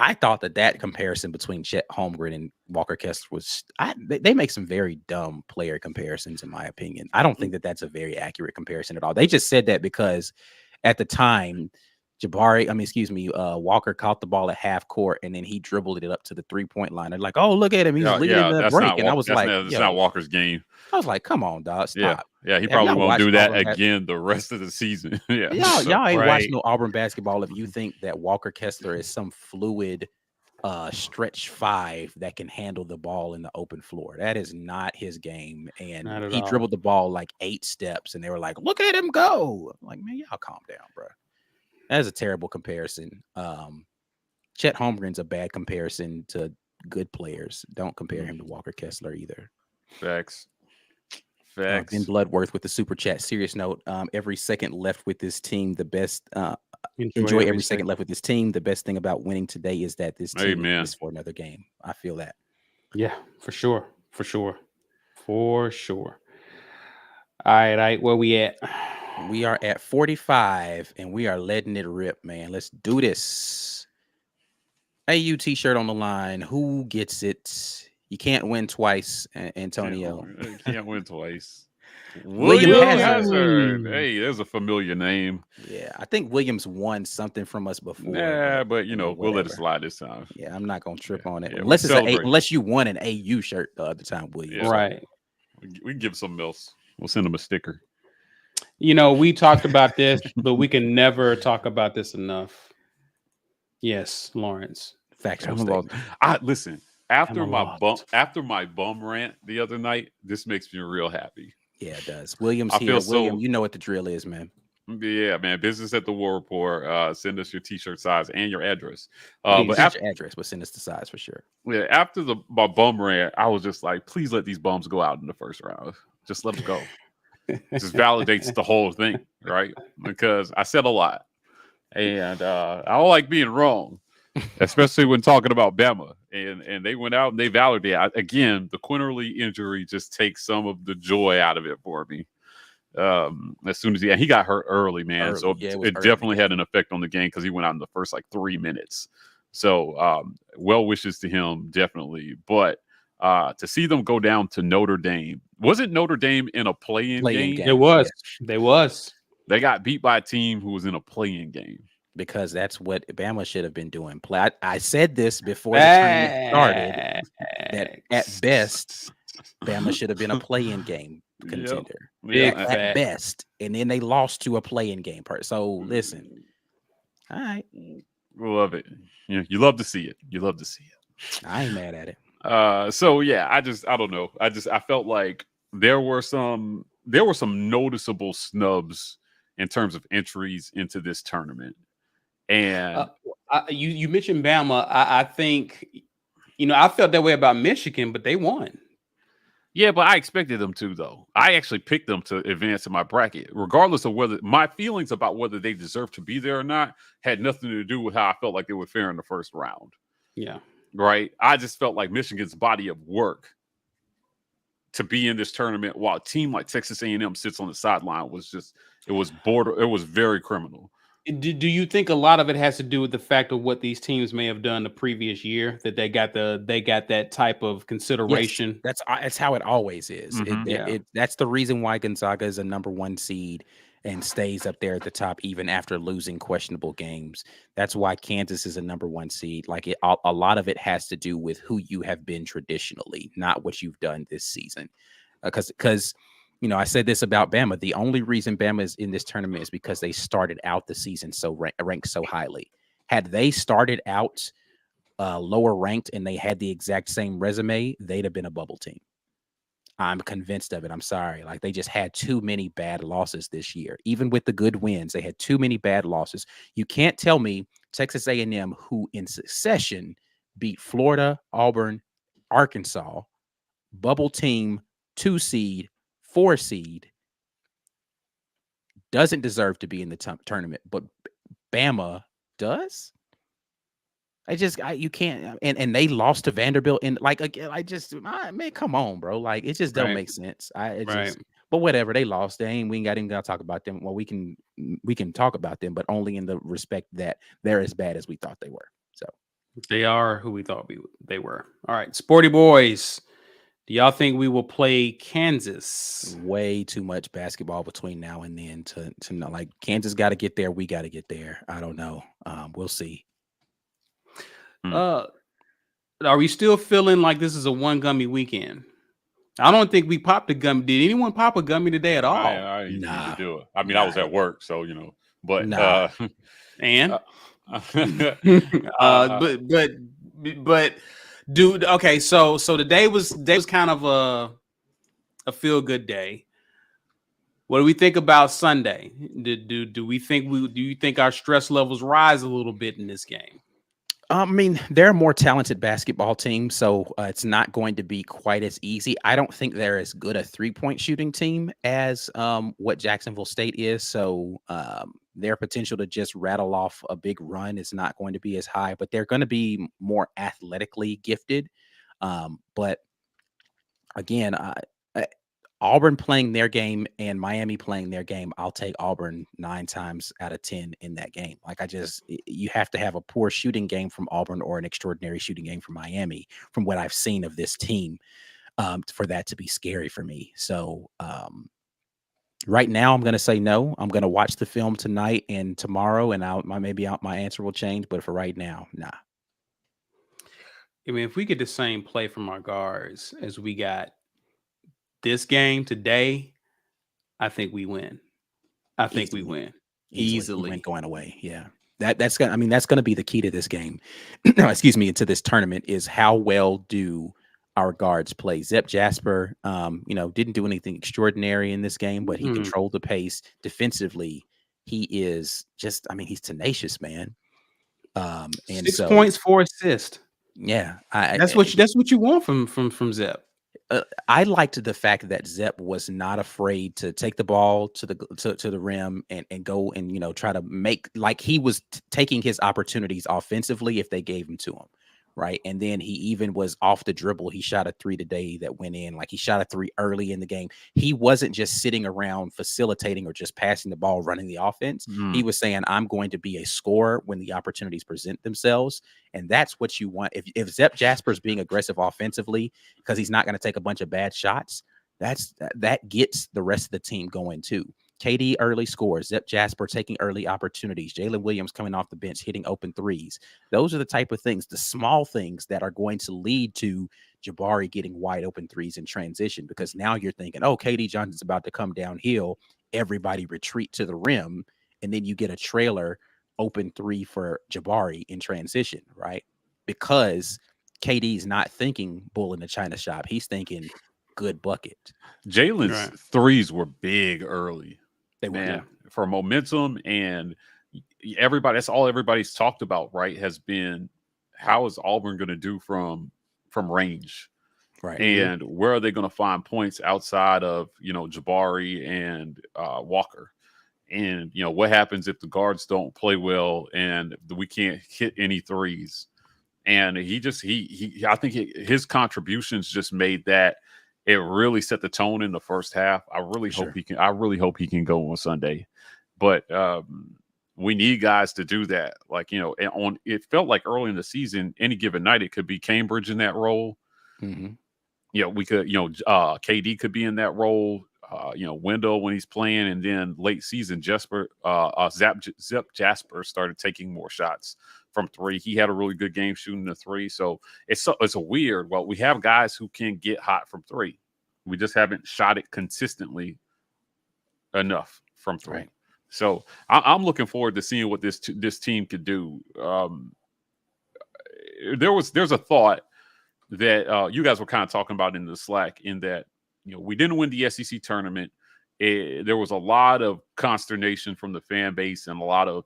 I thought that comparison between Chet Holmgren and Walker Kessler was they make some very dumb player comparisons, in my opinion. I don't think that that's a very accurate comparison at all. They just said that because at the time, Walker caught the ball at half court and then he dribbled it up to the 3-point line. They're like, oh, look at him. He's leading the break. And I was like, that's not Walker's game. I was like, come on, dog. Stop. Yeah, he probably won't do that again the rest of the season. Y'all ain't watching no Auburn basketball if you think that Walker Kessler is some fluid stretch 5 that can handle the ball in the open floor. That is not his game. And he dribbled the ball like 8 steps and they were like, look at him go. I'm like, man, y'all calm down, bro. That is a terrible comparison. Chet Holmgren's a bad comparison to good players. Don't compare him to Walker Kessler either. Facts. Ben Bloodworth with the super chat. Serious note. Every second left with this team, the best. Enjoy every second left with this team. The best thing about winning today is that this team is for another game. I feel that. Yeah, for sure. All right. Where we at? We are at 45, and we are letting it rip, man. Let's do this. AU t-shirt on the line. Who gets it? You can't win twice, Antonio. Can't win twice. William Hazard. Hey, there's a familiar name. Yeah, I think Williams won something from us before. Yeah, but we'll let it slide this time. Yeah, I'm not gonna trip on it. Yeah, unless you won an AU shirt the other time, Williams. Yeah. Right. We can give something else. We'll send them a sticker. We talked about this, but we can never talk about this enough. Yes, Lawrence. Factual statement. Listen. After my bum rant the other night, this makes me real happy. Yeah, it does. Williams here. William, you know what the drill is, man. Yeah, man. Business at the War Report. Send us your t-shirt size and your address. But after your address, but send us the size for sure. Yeah, after my bum rant, I was just like, please let these bums go out in the first round. Just let them go. Just validates the whole thing, right? Because I said a lot, and I don't like being wrong. Especially when talking about Bama, and they went out and they validated. Again, the Quinterly injury just takes some of the joy out of it for me. As soon as he got hurt early, man. So it definitely had an effect on the game because he went out in the first 3 minutes. So well wishes to him, definitely. But to see them go down to Notre Dame, wasn't Notre Dame in a play-in game? It was. They was. They got beat by a team who was in a play-in game. Because that's what Bama should have been doing. I said this before the tournament started, that at best, Bama should have been a play-in game contender. Yep. At best. And then they lost to a play-in game part. So, listen. All right. We love it. You love to see it. I ain't mad at it. I don't know. I felt like there were some noticeable snubs in terms of entries into this tournament. And you mentioned Bama. I think, I felt that way about Michigan, but they won. Yeah, but I expected them to, though. I actually picked them to advance in my bracket, regardless of whether my feelings about whether they deserve to be there or not had nothing to do with how I felt like they would fare in the first round. Yeah. Right. I just felt like Michigan's body of work to be in this tournament while a team like Texas A&M sits on the sideline it was very criminal. Do you think a lot of it has to do with the fact of what these teams may have done the previous year, that they got that type of consideration? Yes, that's how it always is. Mm-hmm. That's the reason why Gonzaga is a number 1 seed and stays up there at the top even after losing questionable games. That's why Kansas is a number 1 seed. A lot of it has to do with who you have been traditionally, not what you've done this season. Because I said this about Bama. The only reason Bama is in this tournament is because they started out the season ranked so highly. Had they started out lower ranked and they had the exact same resume, they'd have been a bubble team. I'm convinced of it. I'm sorry. They just had too many bad losses this year. Even with the good wins, they had too many bad losses. You can't tell me Texas A&M, who in succession beat Florida, Auburn, Arkansas, bubble team, 2 seed, 4 seed, doesn't deserve to be in the tournament, but Bama does. You can't, and they lost to Vanderbilt, and man, come on, bro. It just don't make sense. But whatever, they lost. We ain't got even got to talk about them. Well, we can talk about them, but only in the respect that they're as bad as we thought they were. So They are who we thought they were. All right, Sporty Boys. Do y'all think we will play Kansas? Way too much basketball between now and then to know. Like Kansas got to get there. We got to get there. I don't know. We'll see. Are we still feeling like this is a one gummy weekend? I don't think we popped a gummy. Did anyone pop a gummy today at all? I didn't need to do it. I mean, I was at work, so But and but dude, okay. So today was kind of a feel good day. What do we think about Sunday? Do you think our stress levels rise a little bit in this game? I mean, they're a more talented basketball team, so it's not going to be quite as easy. I don't think they're as good a three-point shooting team as what Jacksonville State is. So their potential to just rattle off a big run is not going to be as high, but they're going to be more athletically gifted. But again, Auburn playing their game and Miami playing their game, I'll take Auburn 9 times out of 10 in that game. Like you have to have a poor shooting game from Auburn or an extraordinary shooting game from Miami, from what I've seen of this team, for that to be scary for me. So right now, I'm going to say no. I'm going to watch the film tonight and tomorrow, and my answer will change. But for right now, nah. I mean, if we get the same play from our guards as we got this game today, I think we win. I think we win easily. We win going away. Yeah. That's gonna be the key to this game. Excuse me, into this tournament is how well do our guards play. Zep Jasper, didn't do anything extraordinary in this game, but he controlled the pace defensively. He is just, he's tenacious, man. And 6 points, 4 assists. Yeah, that's what you want from Zep. I liked the fact that Zep was not afraid to take the ball to the rim and go and try to make, like, he was taking his opportunities offensively if they gave them to him, right? And then he even was off the dribble. He shot a 3 today that went in. Like, he shot a 3 early in the game. He wasn't just sitting around facilitating or just passing the ball, running the offense. He was saying, I'm going to be a scorer when the opportunities present themselves. And that's what you want. If Zep Jasper's being aggressive offensively because he's not going to take a bunch of bad shots, that gets the rest of the team going too. KD early scores, Zep Jasper taking early opportunities, Jalen Williams coming off the bench, hitting open threes. Those are the type of things, the small things that are going to lead to Jabari getting wide open threes in transition, because now you're thinking, oh, KD Johnson's about to come downhill. Everybody retreat to the rim. And then you get a trailer open 3 for Jabari in transition, right? Because KD's not thinking bull in the China shop. He's thinking good bucket. Jalen's threes were big early. They were for momentum, and that's all everybody's talked about, right? Has been, how is Auburn going to do from range, right? And where are they going to find points outside of Jabari and Walker? And what happens if the guards don't play well and we can't hit any threes? And I think his contributions just made that. It really set the tone in the first half. I really hope he can go on Sunday, but we need guys to do that. Like, it felt like early in the season, any given night, it could be Cambridge in that role. We could, KD could be in that role. Wendell when he's playing, and then late season, Zep Jasper started taking more shots from 3. He had a really good game shooting the 3. So it's a weird. Well, we have guys who can get hot from 3. We just haven't shot it consistently enough from 3. Right. So I'm looking forward to seeing what this team could do. There's a thought that you guys were kind of talking about in the Slack, in that we didn't win the SEC tournament. There was a lot of consternation from the fan base and a lot of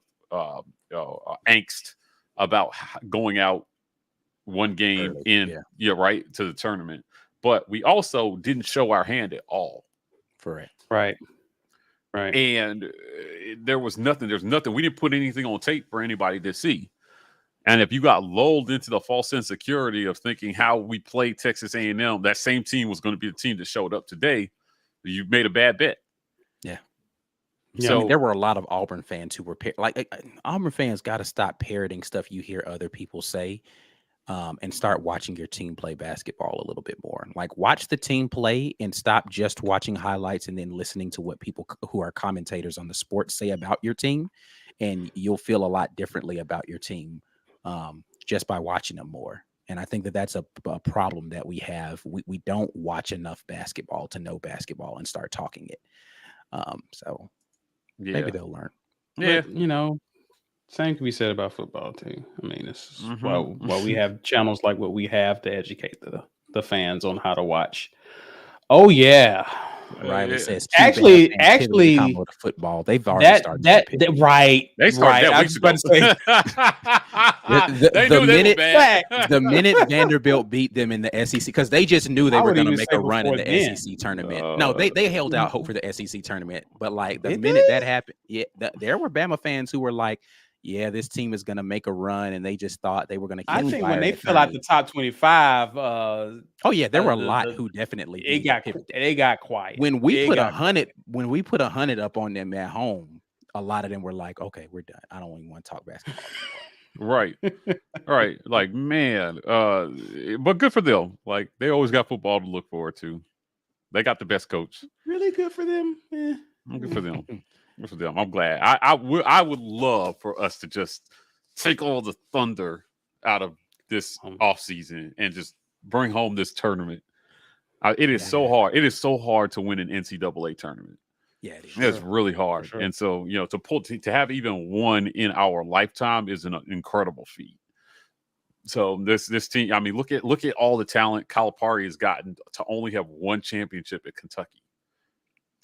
angst about going out one game to the tournament. But we also didn't show our hand at all. Right. And there was nothing. There's nothing. We didn't put anything on tape for anybody to see. And if you got lulled into the false insecurity of thinking how we played Texas A&M, that same team was going to be the team that showed up today, you made a bad bet. Yeah. Yeah, I mean, there were a lot of Auburn fans who were Auburn fans got to stop parroting stuff you hear other people say, and start watching your team play basketball a little bit more. Like, watch the team play and stop just watching highlights and then listening to what people who are commentators on the sports say about your team, and you'll feel a lot differently about your team just by watching them more. And I think that that's a problem that we have. We don't watch enough basketball to know basketball and start talking it. So maybe they'll learn. Yeah, but, same can be said about football too. I mean, this is why we have channels like what we have to educate the fans on how to watch. Oh yeah, Riley says actually, the football. They've already started that right. They started that weeks ago. The minute Vanderbilt beat them in the SEC, because they just knew they were going to make a run in the SEC tournament. No, they held out hope for the SEC tournament, but like the minute that happened, there were Bama fans who were like, "Yeah, this team is going to make a run," and they just thought they were going to. I think when they fell out the top 25, there were a lot who definitely they got quiet. When we put 100 up on them at home, a lot of them were like, "Okay, we're done. I don't even want to talk basketball." Right. Like, man, but good for them. Like, they always got football to look forward to. They got the best coach. Really good for them. Good for them. Good for them. I'm glad. I would love for us to just take all the thunder out of this offseason and just bring home this tournament. It is so hard. It is so hard to win an NCAA tournament. Yeah, it is. It's really hard. Sure. And so, to have even one in our lifetime is an incredible feat. So this team, I mean, look at all the talent Calipari has gotten to only have one championship at Kentucky.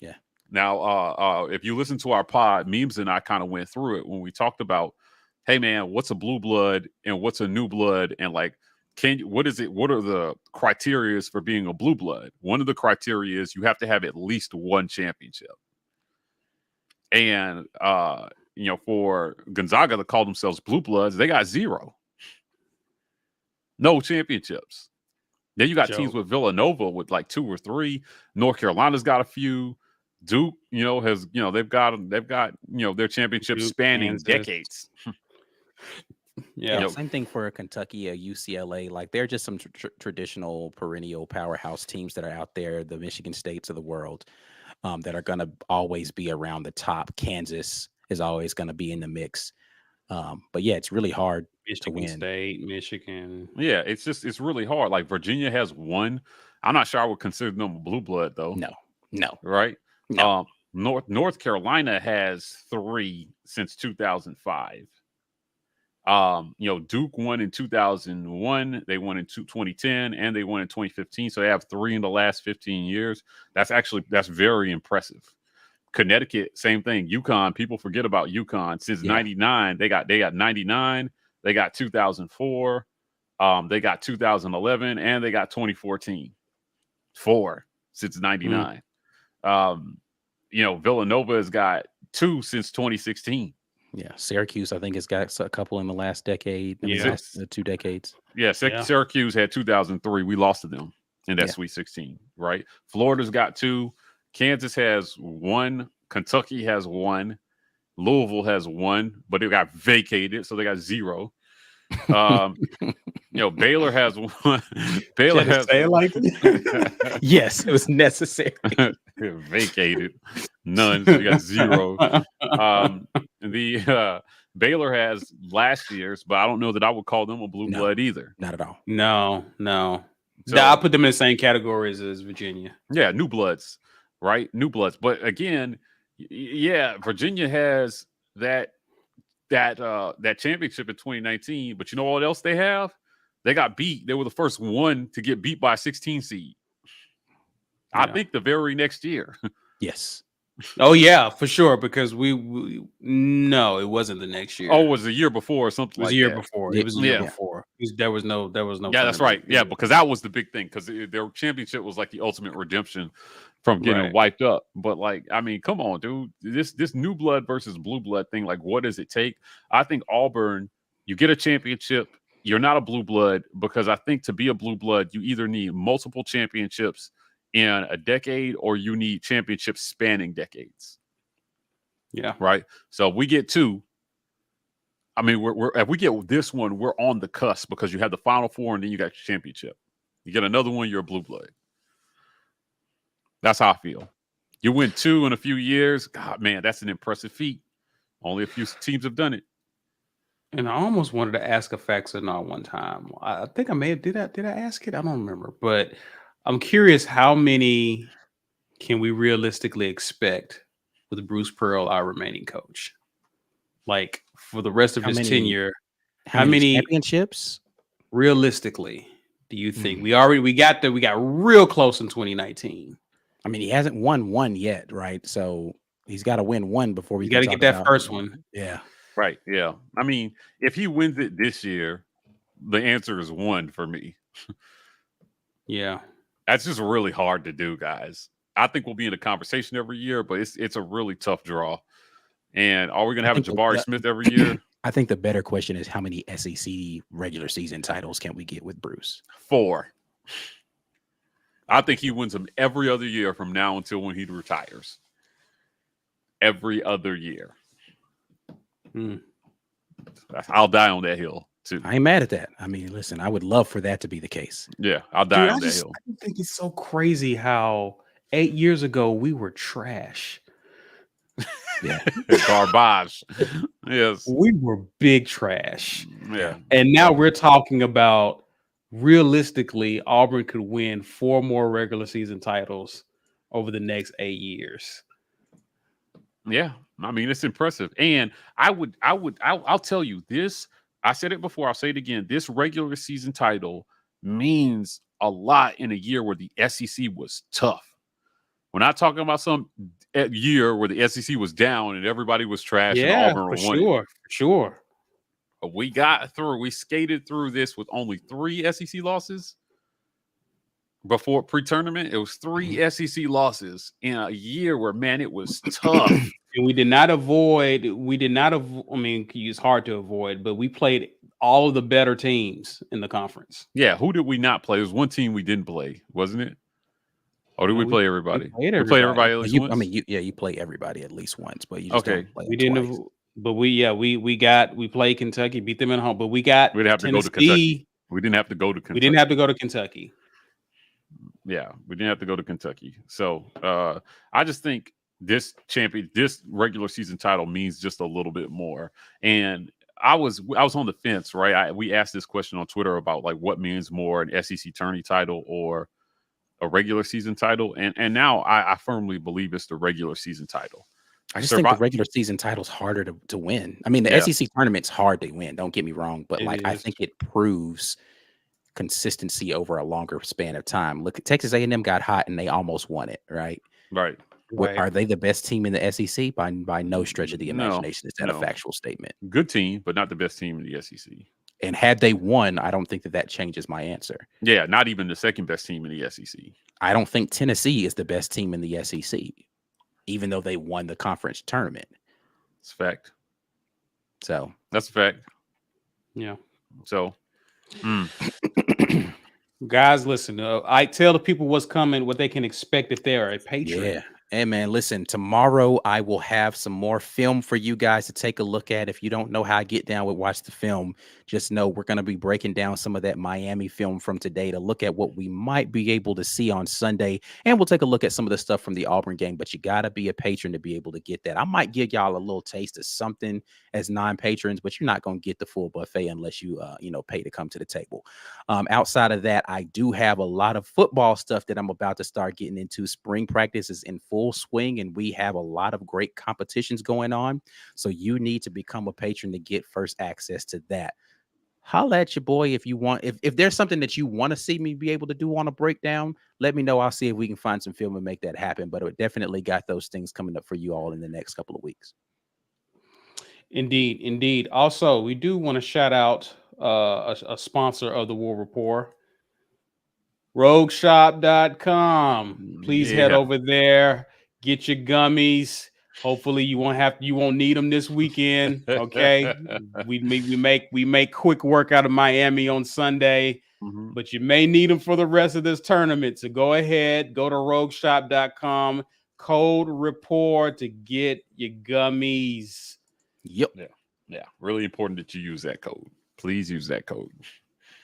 Yeah. Now, if you listen to our pod, Memes and I kind of went through it when we talked about, hey man, what's a blue blood and what's a new blood, and like, what is it? What are the criteria for being a blue blood? One of the criteria is you have to have at least one championship. And for Gonzaga that call themselves blue bloods, they got 0. No championships. Then you got teams with Villanova with like 2 or 3. North Carolina's got a few. Duke, they've got their championships spanning decades. Yeah, same thing for Kentucky, UCLA. Like, they're just some traditional perennial powerhouse teams that are out there, the Michigan States of the world, that are going to always be around the top. Kansas is always going to be in the mix. But yeah, it's really hard to win. State, Michigan. Yeah, it's really hard. Like, Virginia has 1. I'm not sure I would consider them a blue blood though. No. Right? No. North Carolina has 3 since 2005. Duke won in 2001, they won in 2010, and they won in 2015. So they have 3 in the last 15 years. That's very impressive. Connecticut, same thing. UConn, people forget about UConn. Since 99, they got 99, they got 2004, they got 2011, and they got 2014. 4 since 99. Villanova has got 2 since 2016. Yeah, Syracuse, I think, has got a couple in the last decade. The 2 decades. Yeah, Syracuse had 2003. We lost to them in that Sweet 16, right? Florida's got 2. Kansas has 1. Kentucky has 1. Louisville has 1, but it got vacated, so they got 0. Baylor has 1. Baylor has like yes, it was necessary. Vacated. None. So you got 0. Baylor has last year's, but I don't know that I would call them a blue blood either. Not at all. No. So, I'll put them in the same categories as Virginia. Yeah, new bloods, right? New bloods. But again, Virginia has that championship in 2019. But you know what else they have? They got beat. They were the first one to get beat by a 16 seed. I think the very next year. Yes. Oh yeah, for sure. Because no, it wasn't the next year. Oh, it was the year before or something. It was like a year that. before. It was a year before. There was no. Yeah, that's right. Yeah, because that was the big thing. Because their championship was like the ultimate redemption from getting wiped up. But like, I mean, come on, dude. This new blood versus blue blood thing. Like, what does it take? I think Auburn. You get a championship. You're not a blue blood, because I think to be a blue blood, you either need multiple championships in a decade or you need championships spanning decades. Yeah. Right. So if we get 2. I mean, if we get this one, we're on the cusp because you have the Final Four and then you got your championship. You get another one, you're a blue blood. That's how I feel. You win 2 in a few years. God, man, that's an impressive feat. Only a few teams have done it. And I almost wanted to ask a facts or not one time. I think I may have did I ask it? I don't remember. But I'm curious, how many can we realistically expect with Bruce Pearl, our remaining coach? Like for the rest of his tenure, how many championships? Realistically, do you think we got real close in 2019? I mean, he hasn't won one yet, right? So he's got to win one before we got to get that first one. Yeah. Right. Yeah. I mean, if he wins it this year, the answer is 1 for me. Yeah. That's just really hard to do, guys. I think we'll be in a conversation every year, but it's a really tough draw. And are we going to have a Jabari Smith every year? I think the better question is how many SEC regular season titles can we get with Bruce? 4. I think he wins them every other year from now until when he retires. Every other year. I'll die on that hill too. I ain't mad at that. I mean, listen, I would love for that to be the case. Yeah, I'll die on that hill. I think it's so crazy how 8 years ago we were trash. Yeah. Garbage. Yes. We were big trash. Yeah. And now we're talking about realistically Auburn could win 4 more regular season titles over the next 8 years. Yeah. I mean, it's impressive. And I'll tell you this. I said it before. I'll say it again. This regular season title means a lot in a year where the SEC was tough. We're not talking about some year where the SEC was down and everybody was trash. Yeah, and Auburn for sure. But we got through. We skated through this with only 3 SEC losses. Before pre-tournament, it was 3 SEC losses in a year where, man, it was tough. And we did not avoid. I mean, it's hard to avoid, but we played all of the better teams in the conference. Yeah, who did we not play? It was one team we didn't play, wasn't it? Or did we play everybody? We played everybody at least once? I mean, you play everybody at least once, but you just don't play. We didn't. Twice. But we played Kentucky, beat them at home, but we didn't have to go to Kentucky. We didn't have to go to Kentucky. We didn't have to go to Kentucky. Yeah, we didn't have to go to Kentucky. So I just think this regular season title means just a little bit more. And I was on the fence, right? We asked this question on Twitter about like what means more, an SEC Tourney title or a regular season title. And now I firmly believe it's the regular season title. I just think the regular season title's harder to win. I mean, the SEC tournament's hard to win. Don't get me wrong, but I think it proves consistency over a longer span of time. Look, Texas A&M got hot and they almost won it, right? Right. Are they the best team in the SEC? By no stretch of the imagination. Is that a factual statement? Good team, but not the best team in the SEC. And had they won, I don't think that changes my answer. Yeah, not even the second best team in the SEC. I don't think Tennessee is the best team in the SEC, even though they won the conference tournament. It's a fact. So that's a fact. Yeah. So, guys, listen. I tell the people what's coming, what they can expect if they are a patron. Yeah. Hey, man, listen, tomorrow I will have some more film for you guys to take a look at. If you don't know how I get down with Watch the Film, just know we're going to be breaking down some of that Miami film from today to look at what we might be able to see on Sunday. And we'll take a look at some of the stuff from the Auburn game, but you got to be a patron to be able to get that. I might give y'all a little taste of something as non-patrons, but you're not going to get the full buffet unless you, pay to come to the table. Outside of that, I do have a lot of football stuff that I'm about to start getting into. Spring practice is in full swing and we have a lot of great competitions going on, so you need to become a patron to get first access to that. Holla at your boy if you want. If there's something that you want to see me be able to do on a breakdown, let me know. I'll see if we can find some film and make that happen, but it definitely got those things coming up for you all in the next couple of weeks. Indeed. Also, we do want to shout out a sponsor of the War Report, rogueshop.com. Please head over there, get your gummies. Hopefully you won't need them this weekend. Okay. we make quick work out of Miami on Sunday, but you may need them for the rest of this tournament. So go ahead, go to rogueshop.com, code report to get your gummies. Yep. Yeah. Really important that you use that code. Please use that code.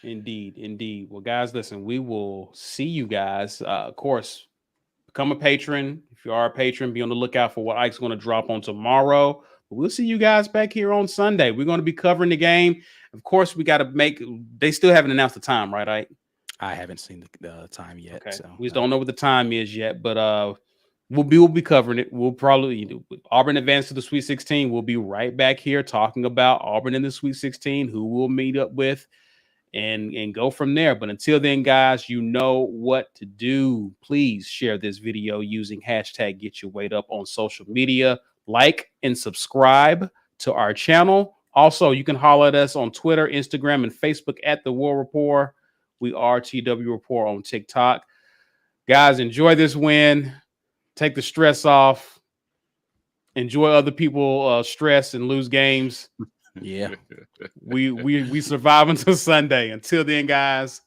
Indeed. Well, guys, listen, we will see you guys. Of course, become a patron. If you are a patron, be on the lookout for what Ike's going to drop on tomorrow. But we'll see you guys back here on Sunday. We're going to be covering the game. Of course, we got to they still haven't announced the time, right, Ike? I haven't seen the time yet. Okay. So We just don't know what the time is yet, but we'll be covering it. We'll probably Auburn advance to the Sweet 16. We'll be right back here talking about Auburn in the Sweet 16, who we'll meet up with, and go from there. But until then, guys, you know what to do. Please share this video using hashtag Get Your Weight Up on social media. Like and subscribe to our channel. Also, you can holler at us on Twitter, Instagram, and Facebook at The War Report. We are TW Report on TikTok. Guys, enjoy this win. Take the stress off. Enjoy other people stress and lose games. yeah. We survive until Sunday. Until then, guys,